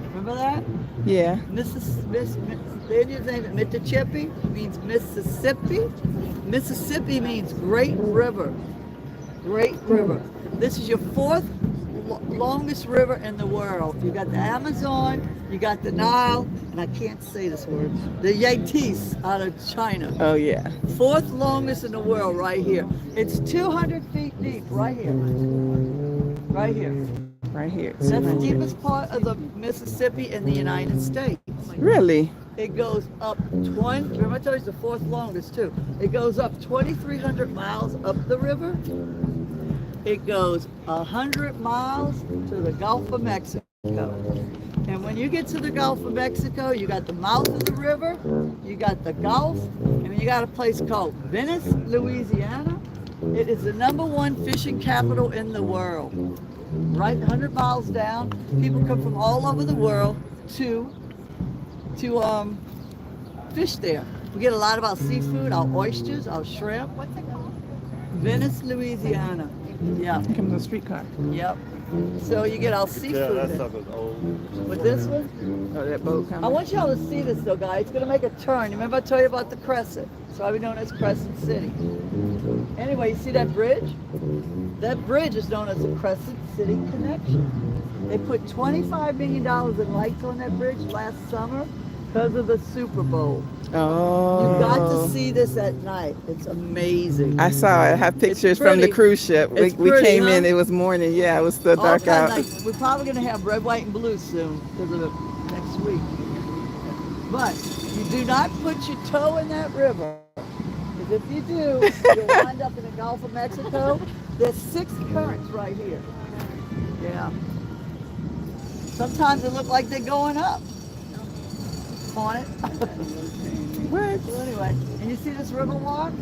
Remember that? Yeah. The Indians name it Mississippi, means Mississippi. Mississippi means Great River. Great River. This is your 4th longest river in the world. You got the Amazon, you got the Nile, and I can't say this word, the Yangtze out of China. Oh, yeah. 4th longest in the world right here. It's 200 feet deep right here. Right here. Right here. That's the deepest part of the Mississippi in the United States. Really? It goes up 20, remember I told you it's the 4th longest too. It goes up 2,300 miles up the river. It goes 100 miles to the Gulf of Mexico. And when you get to the Gulf of Mexico, you got the mouth of the river, you got the Gulf, and you got a place called Venice, Louisiana. It is the #1 fishing capital in the world. Right 100 miles down, people come from all over the world to fish there. We get a lot of our seafood, our oysters, our shrimp. What's it called? Venice, Louisiana. Yeah. Here comes a streetcar. Yep. So you get all Yeah, seafood that in. sucker's old. With this one, Oh, that boat I coming. want y'all to see this though, guys. It's gonna make a turn. Remember I told you about the Crescent? It's probably known as Crescent City. Anyway, you see that bridge? That bridge is known as the Crescent City Connection. They put $25 million in lights on that bridge last summer because of the Super Bowl. Oh. You got to see this at night. It's amazing. I saw it. I have pictures from the pretty. cruise ship. We, It's we pretty, came in, huh? it was morning. Yeah, it was still All dark out. kinds of, we're probably going to have red, white, and blue soon because of the next week. But you do not put your toe in that river. Because if you do, you'll wind up in the Gulf of Mexico. There's 6 currents right here. Yeah. Sometimes they look like they're going up on it. What? So anyway, and you see this river walk?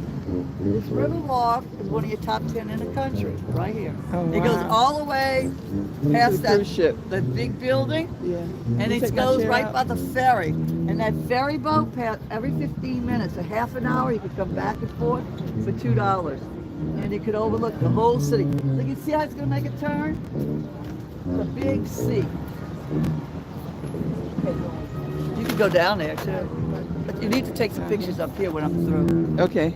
This river walk is one of your top 10 in the country, right here. Oh, It goes wow. all the way To past the cruise that ship. the big building, Yeah. and You it take my goes chair right out? by the ferry. And that ferry boat pass every 15 minutes, a half an hour, you could come back and forth for $2. And you could overlook the whole city. So you see how it's gonna make a turn? It's a big sea. You can go down there too. But you need to take some pictures up here when I'm through. Okay.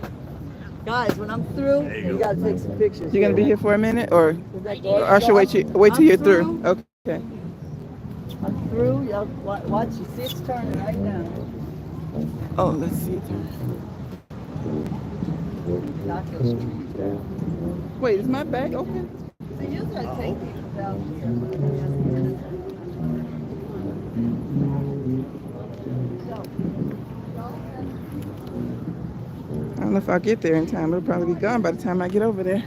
Guys, when I'm through, you gotta take some pictures. You gonna be here for a minute, or That or I should wait till I'm you're through? Okay. I'm through. Yeah, watch. You see it's turning right now. Oh, let's see. Knock those trees down. Wait, is my bag open? So you gotta take people down here. I don't know if I'll get there in time. It'll probably be gone by the time I get over there.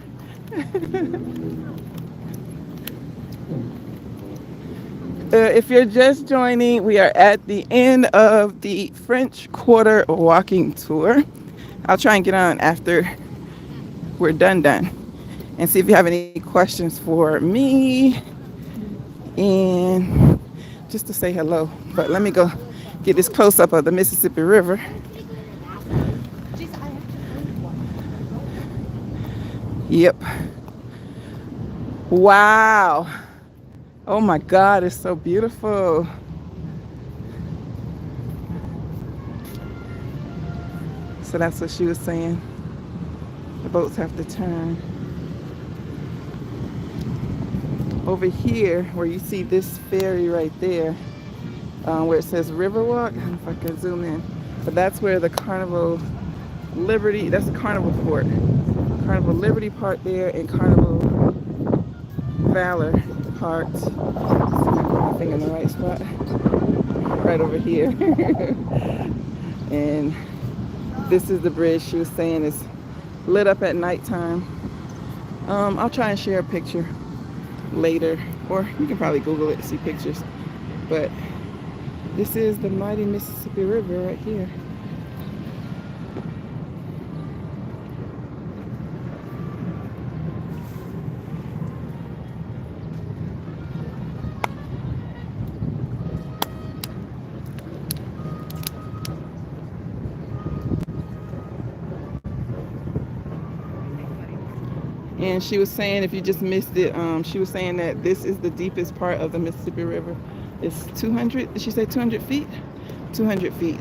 If you're just joining, we are at the end of the French Quarter walking tour. I'll try and get on after we're done and see if you have any questions for me and just to say hello. But let me go get this close up of the Mississippi River. Yep. Wow. Oh my God, it's so beautiful. So that's what she was saying. The boats have to turn. Over here, where you see this ferry right there, where it says Riverwalk, I don't know if I can zoom in, but that's where the Carnival Liberty, that's the Carnival port. Carnival Liberty part there and Carnival Valor part. Let's see if I put my finger in the right spot. Right over here. And this is the bridge she was saying is lit up at nighttime. I'll try and share a picture later, or you can probably Google it to see pictures. But this is the mighty Mississippi River right here. And she was saying, if you just missed it, she was saying that this is the deepest part of the Mississippi River. It's 200, did she say 200 feet? 200 feet.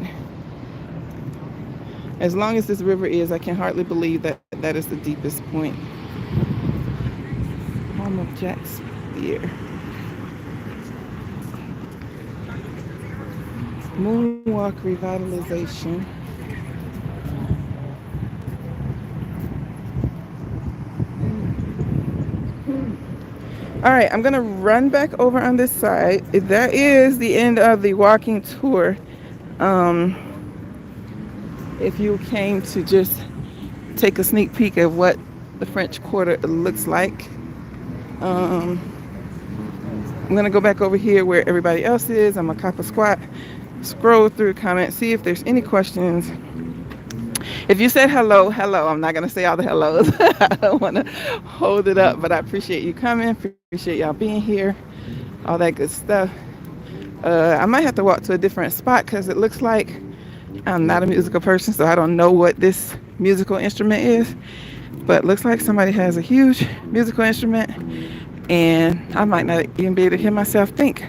As long as this river is, I can hardly believe that that is the deepest point. Home of Jack's Beer. Moonwalk revitalization. All right, I'm gonna run back over on this side. That is the end of the walking tour. If you came to just take a sneak peek of what the French Quarter looks like, I'm gonna go back over here where everybody else is. I'm gonna cop a squat, scroll through comments, see if there's any questions. If you said hello, I'm not going to say all the hellos. I don't want to hold it up, but I appreciate you coming. Appreciate y'all being here. All that good stuff. I might have to walk to a different spot because it looks like I'm not a musical person, so I don't know what this musical instrument is. But it looks like somebody has a huge musical instrument and I might not even be able to hear myself think.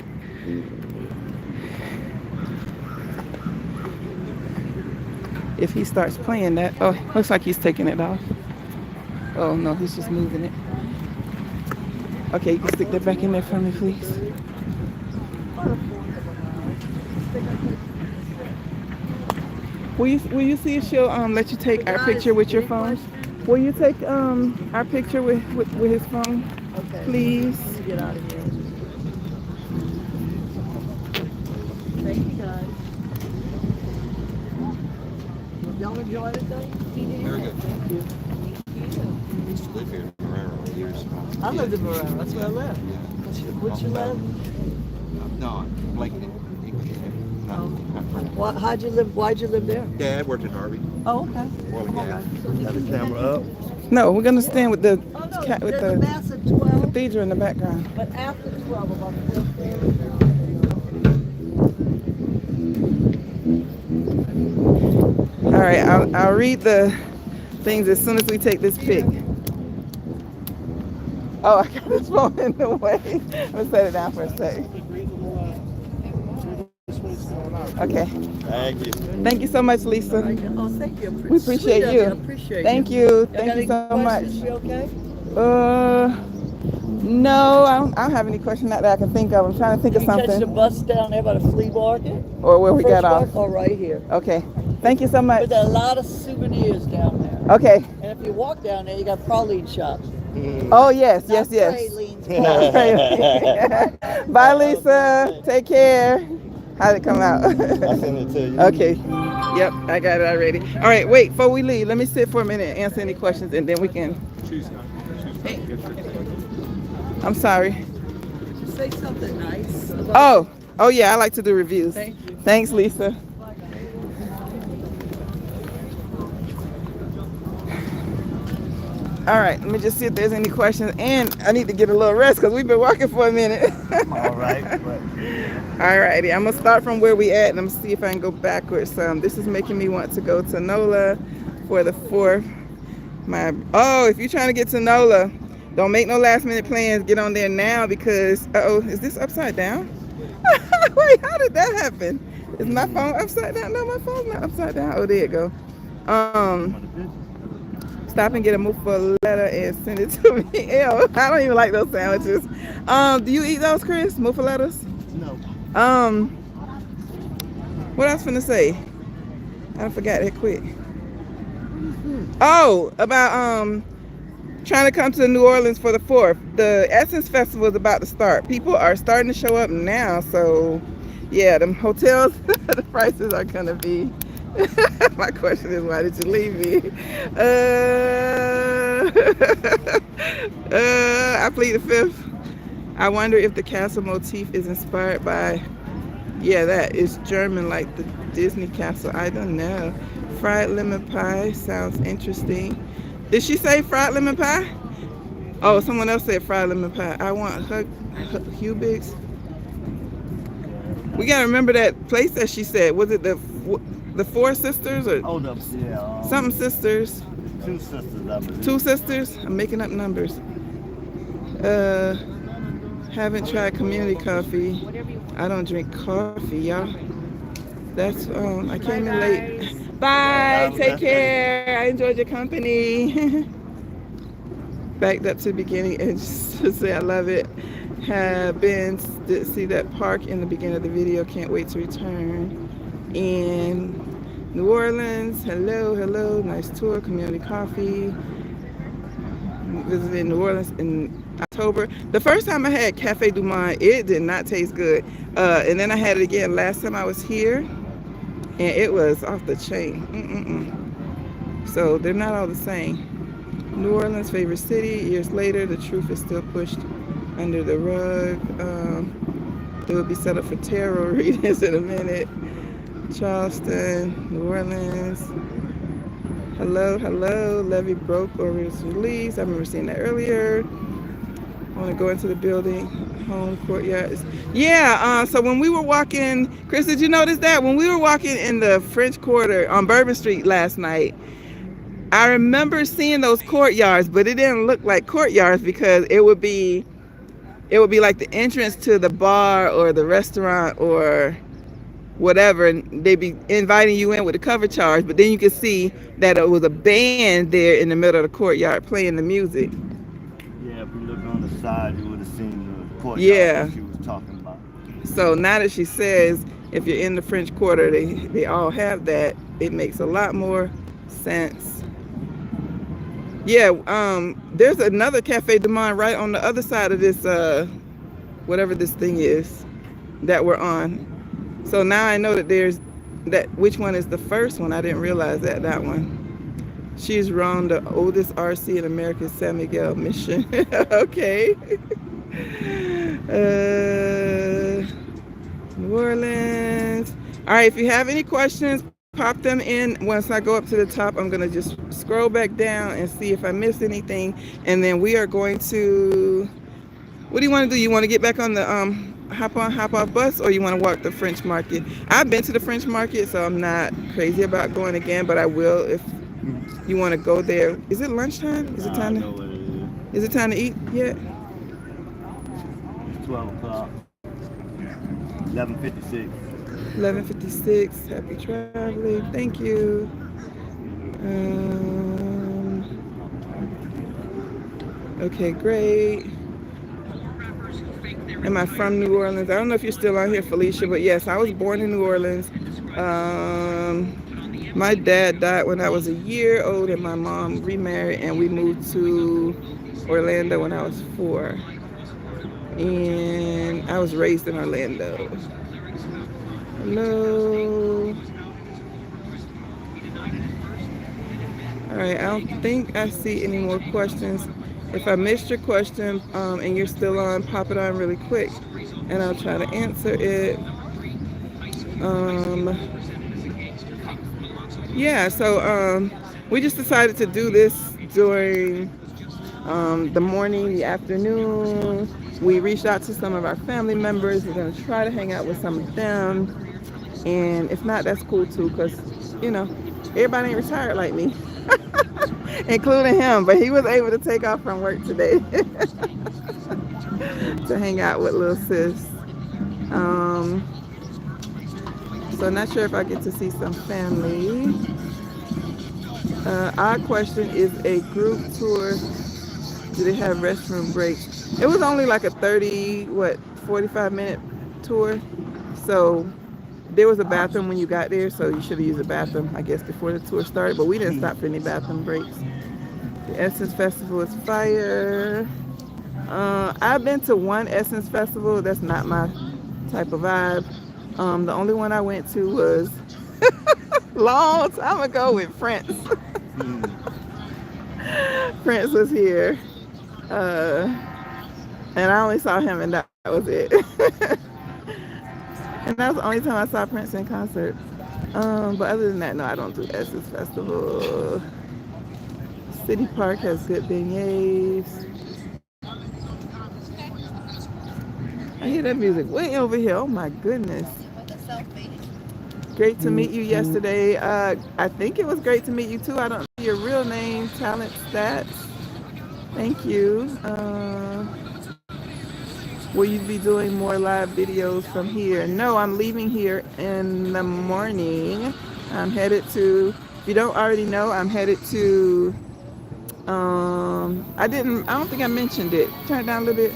If he starts playing that, oh, looks like he's taking it off. Oh no, he's just moving it. Okay, you can stick that back in there for me, please. Will you see if she'll let you take our picture with your phone? Will you take our picture with his phone, Okay. please? Let me get out of here. Thank you, guys. Y'all enjoyed it, though? Very good. Thank you. I used to live here in Marrero years ago. I lived in Marrero. That's where I live. What's your live? No, like English. How'd you live? Why'd you live there? Dad worked in Harvey. Oh, okay. Oil and gas. Have the camera up. No, we're gonna stand with the Oh, no, with there's a the mass at 12, cathedral in the background. but after 12, about 4. All right, I'll read the things as soon as we take this pic. Oh, I got this phone in the way. I'm gonna set it down for a sec. Okay. Thank you. Thank you so much, Lisa. Oh, thank you. We appreciate Sweet of you. Appreciate Thank you. you. Y'all Thank got you any so much. questions? You okay? No, I don't have any question that I can think of. I'm trying to think of You catch the something. bus down there by the flea market? Or where we got off. Or right here. Okay. Thank you so much. But there are a lot of souvenirs down there. Okay. And if you walk down there, you got praline shops. Oh, yes, yes, Not yes. pralines. Bye, Lisa. Take care. How'd it come out? I'll send it to you. Okay. Yep, I got it already. All right, wait, before we leave, let me sit for a minute and answer any questions, and then we can. I'm sorry. Say something nice. Oh yeah, I like to do reviews. Thank you. Thanks, Lisa. All right, let me just see if there's any questions, and I need to get a little rest because we've been walking for a minute. All right. All righty, I'm gonna start from where we at, and I'm gonna see if I can go backwards. This is making me want to go to NOLA for the 4th. If you're trying to get to NOLA, don't make no last minute plans. Get on there now because is this upside down? Wait, how did that happen? Is my phone upside down? No, my phone's not upside down. Oh, there it go. Stop and get a muffaletta and send it to me. Ew, I don't even like those sandwiches. Do you eat those, Chris? Muffalettas? No. What else finna say? I forgot that quick. Oh, about trying to come to New Orleans for the 4th. The Essence Festival is about to start. People are starting to show up now, so yeah, them hotels, the prices are gonna be. My question is, why did you leave me? I plead the 5th. I wonder if the castle motif is inspired by, yeah, that is German, like the Disney castle. I don't know. Fried lemon pie sounds interesting. Did she say fried lemon pie? Oh, someone else said fried lemon pie. I want Hubig's. We gotta remember that place that she said. Was it the Four Sisters or something sisters? 2 sisters, I believe. 2 sisters? I'm making up numbers. Haven't tried community coffee. I don't drink coffee, y'all. That's I came in late. Bye. Take care. I enjoyed your company. Backed up to the beginning and just say I love it. Have been to see that park in the beginning of the video. Can't wait to return. In New Orleans. Hello. Nice tour. Community coffee. Visited New Orleans in October. The first time I had Cafe du Monde, it did not taste good. And then I had it again last time I was here, and it was off the chain. So they're not all the same. New Orleans, favorite city. Years later, the truth is still pushed under the rug. It will be set up for tarot readings in a minute. Charleston, New Orleans. Hello. Levy broke or was released. I remember seeing that earlier. I want to go into the building. Home courtyard. Yeah, so when we were walking, Chris, did you notice that? When we were walking in the French Quarter on Bourbon Street last night, I remember seeing those courtyards, but it didn't look like courtyards because it would be it would be like the entrance to the bar or the restaurant or whatever, and they'd be inviting you in with a cover charge, but then you could see that it was a band there in the middle of the courtyard playing the music. Yeah, if you look on the side, you would have seen the courtyard Yeah. that she was talking about. So now that she says if you're in the French Quarter, they all have that, it makes a lot more sense. Yeah, there's another Cafe du Monde right on the other side of this, whatever this thing is that we're on. So now I know that there's that. Which one is the first one? I didn't realize that one. She's wrong. The oldest RC in America is San Miguel Mission. Okay. New Orleans. All right. If you have any questions, pop them in. Once I go up to the top, I'm gonna just scroll back down and see if I missed anything, and then we are going to. What do you want to do? You want to get back on the hop on, hop off bus, or you want to walk the French Market? I've been to the French Market, so I'm not crazy about going again, but I will if you want to go there. Is it lunchtime? Is it time I know what it is it time to eat yet? It's 12 o'clock. 11:56. 11:56. Happy traveling. Thank you. Okay, great. Am I from New Orleans? I don't know if you're still on here, Felicia, but yes, I was born in New Orleans. My dad died when I was a year old, and my mom remarried, and we moved to Orlando when I was 4. And I was raised in Orlando. Hello. All right, I don't think I see any more questions. If I missed your question and you're still on, pop it on really quick and I'll try to answer it. Yeah, so we just decided to do this during the morning, the afternoon. We reached out to some of our family members. We're going to try to hang out with some of them. And if not, that's cool too, because, you know, everybody ain't retired like me. Including him, but he was able to take off from work today to hang out with little sis. So not sure if I get to see some family. Odd question, is a group tour, do they have restroom breaks? It was only like a 45-minute tour. So there was a bathroom when you got there, so you should have used a bathroom, I guess, before the tour started, but we didn't stop for any bathroom breaks. The Essence Festival is fire. I've been to one Essence Festival. That's not my type of vibe. The only one I went to was long time ago with Prince. Prince was here. And I only saw him, and that was it. And that was the only time I saw Prince in concert. But other than that, no, I don't do Essence Festival. City Park has good beignets. I hear that music way over here. Oh my goodness. Great to meet you yesterday. I think it was great to meet you too. I don't know your real name, talent stats. Thank you. Will you be doing more live videos from here? No, I'm leaving here in the morning. I'm headed to, if you don't already know, I'm headed to, I don't think I mentioned it. Turn it down a little bit.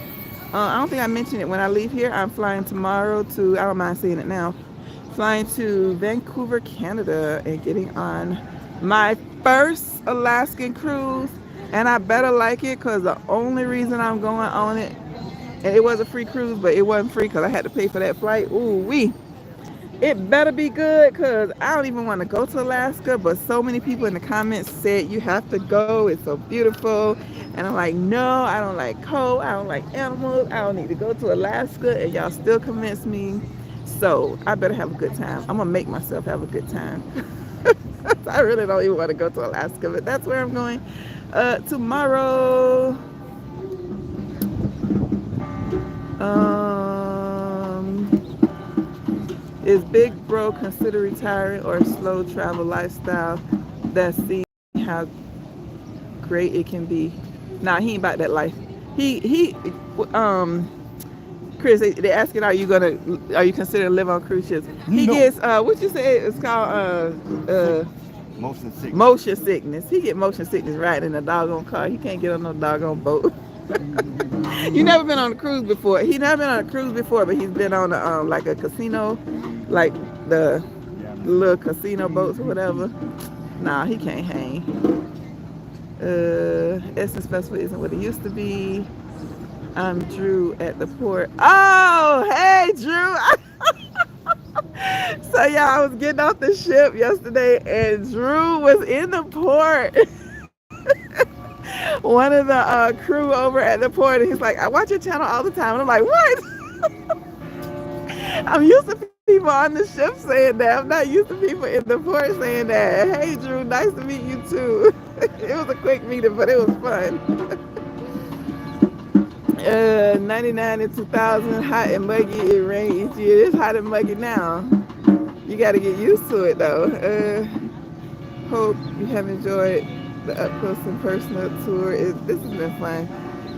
I don't think I mentioned it. When I leave here, I'm flying tomorrow to, I don't mind saying it now, flying to Vancouver, Canada, and getting on my first Alaskan cruise. And I better like it, because the only reason I'm going on it, and it was a free cruise, but it wasn't free because I had to pay for that flight. Ooh wee. It better be good, because I don't even want to go to Alaska, but so many people in the comments said you have to go. It's so beautiful. And I'm like, no, I don't like cold. I don't like animals. I don't need to go to Alaska. And y'all still convince me. So I better have a good time. I'm going to make myself have a good time. I really don't even want to go to Alaska, but that's where I'm going tomorrow. Is Big Bro consider retiring or a slow travel lifestyle that seeing how great it can be? Nah, he ain't about that life. He Chris, they asking, are you considering live on cruise ships? He gets what you say it's called Motion sickness. motion sickness. He get motion sickness riding in a doggone car. He can't get on no doggone boat. You never been on a cruise before. He never been on a cruise before, but he's been on a like a casino, like the little casino boats or whatever. Nah, he can't hang. Essence Festival isn't what it used to be. I'm Drew at the port. Oh, hey, Drew. So, yeah, I was getting off the ship yesterday, and Drew was in the port. One of the crew over at the port, and he's like, I watch your channel all the time. And I'm like, what? I'm used to people on the ship saying that. I'm not used to people in the port saying that. Hey, Drew, nice to meet you, too. It was a quick meeting, but it was fun. 99 and 2000, hot and muggy. It rained each year. It's hot and muggy now. You got to get used to it, though. Hope you have enjoyed the up close and personal tour. This has been fun.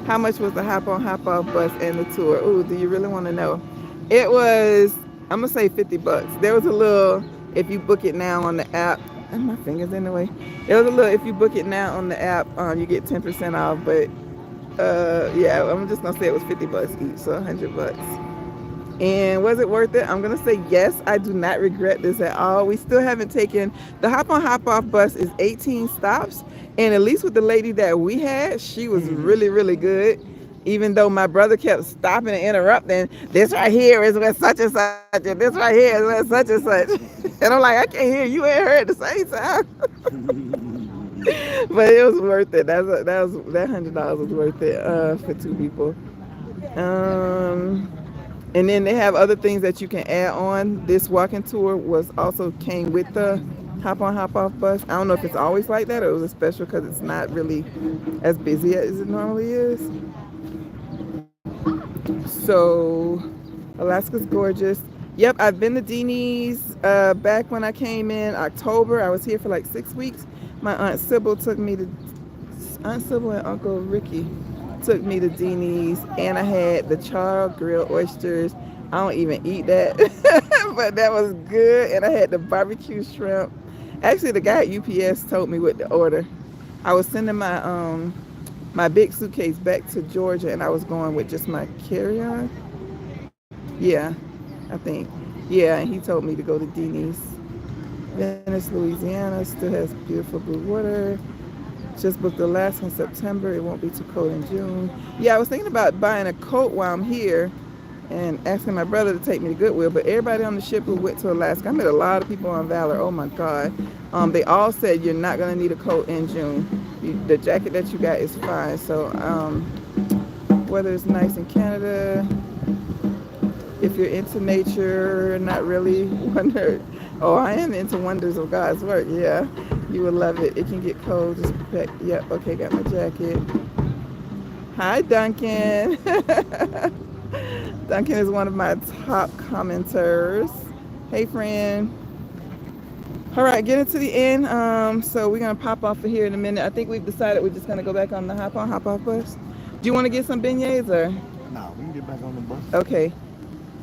How much was the hop on, hop off bus and the tour? Ooh, do you really want to know? It was, I'm going to say $50. There was a little, if you book it now on the app, and my finger's in the way. There was a little, if you book it now on the app, you get 10% off, but yeah, I'm just gonna say it was $50 each, so $100. And was it worth it? I'm gonna say yes. I do not regret this at all. We still haven't taken the hop on hop off bus is 18 stops, and at least with the lady that we had, she was really, really good. Even though my brother kept stopping and interrupting, this right here is where such and such, and this right here is where such and such. And I'm like, I can't hear you and her at the same time. But it was worth it. That $100 was worth it for two people. And then they have other things that you can add on. This walking tour also came with the hop on hop off bus. I don't know if it's always like that or it was a special because it's not really as busy as it normally is. So Alaska's gorgeous. Yep, I've been to Deanie's back when I came in October. I was here for like 6 weeks. My Aunt Sybil and Uncle Ricky took me to Deanie's, and I had the char grilled oysters. I don't even eat that, but that was good. And I had the barbecue shrimp. Actually, the guy at UPS told me what to order. I was sending my my big suitcase back to Georgia, and I was going with just my carry-on. Yeah, I think. Yeah, and he told me to go to Deanie's. Venice, Louisiana still has beautiful blue water. Just booked Alaska in September. It won't be too cold in June. Yeah, I was thinking about buying a coat while I'm here and asking my brother to take me to Goodwill, but everybody on the ship who went to Alaska, I met a lot of people on Valor. Oh my God. They all said you're not going to need a coat in June. The jacket that you got is fine. So weather is nice in Canada. If you're into nature, not really wonder. Oh, I am into wonders of God's work. Yeah, you will love it. It can get cold. Just protect. Yep. Okay, got my jacket. Hi, Duncan. Duncan is one of my top commenters. Hey, friend. All right, getting to the end. So we're gonna pop off of here in a minute. I think we've decided we're just gonna go back on the hop on, hop off bus. Do you want to get some beignets or? No, we can get back on the bus. Okay.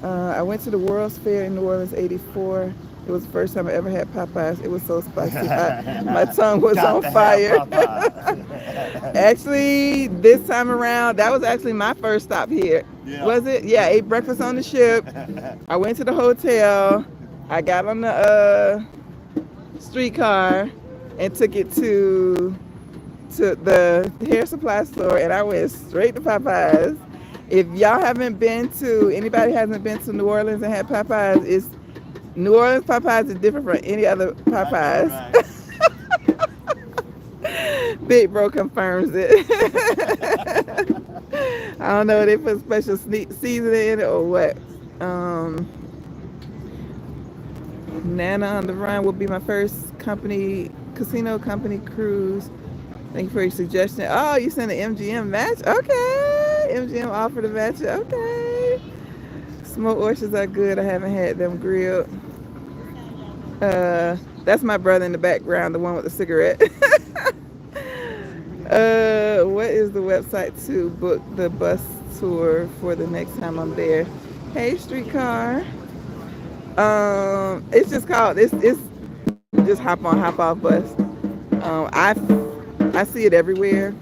I went to the World's Fair in New Orleans '84. It was the first time I ever had Popeyes. It was so spicy. My tongue was on fire. Actually, this time around, that was actually my first stop here. Yeah. Was it? Yeah, I ate breakfast on the ship. I went to the hotel. I got on the streetcar and took it to the hair supply store, and I went straight to Popeyes. If y'all haven't been to, anybody hasn't been to New Orleans and had Popeyes, New Orleans Popeyes is different from any other Popeyes. Right. Big Bro confirms it. I don't know if they put special seasoning in it or what. Nana on the Run will be my first casino company cruise. Thank you for your suggestion. Oh, you sent an MGM match? Okay. MGM offered a match. Okay. Smoked oysters are good. I haven't had them grilled. That's my brother in the background, the one with the cigarette. What is the website to book the bus tour for the next time I'm there. Hey, streetcar. It's just called, it's just hop on, hop off bus. I see it everywhere.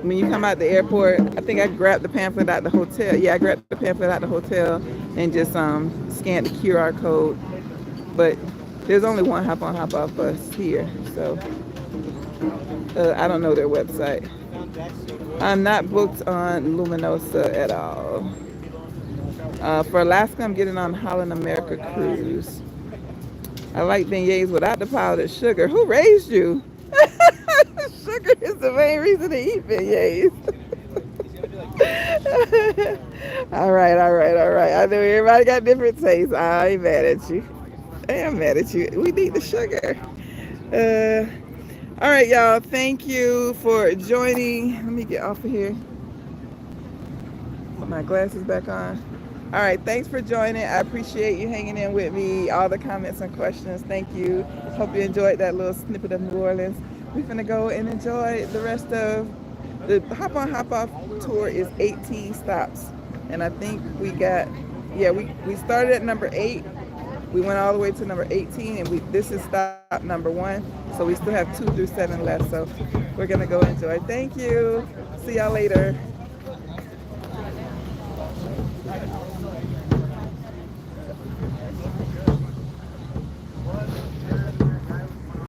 When you come out the airport, I think I grabbed the pamphlet out the hotel. Yeah, I grabbed the pamphlet out the hotel and just scanned the QR code. But there's only one hop on, hop off bus here. So I don't know their website. I'm not booked on Luminosa at all. For Alaska, I'm getting on Holland America cruise. I like beignets without the powdered sugar. Who raised you? Sugar is the main reason to eat beignets. All right. I know everybody got different tastes. I ain't mad at you. I am mad at you. We need the sugar. All right, y'all. Thank you for joining. Let me get off of here. Put my glasses back on. All right, thanks for joining. I appreciate you hanging in with me. All the comments and questions. Thank you. Hope you enjoyed that little snippet of New Orleans. We're gonna go and enjoy the rest of the hop on, hop off tour. Is 18 stops, and I think we got, we started at number 8. We went all the way to number 18, and this is stop number 1. So we still have 2 through 7 left. So we're gonna go enjoy. Thank you. See y'all later.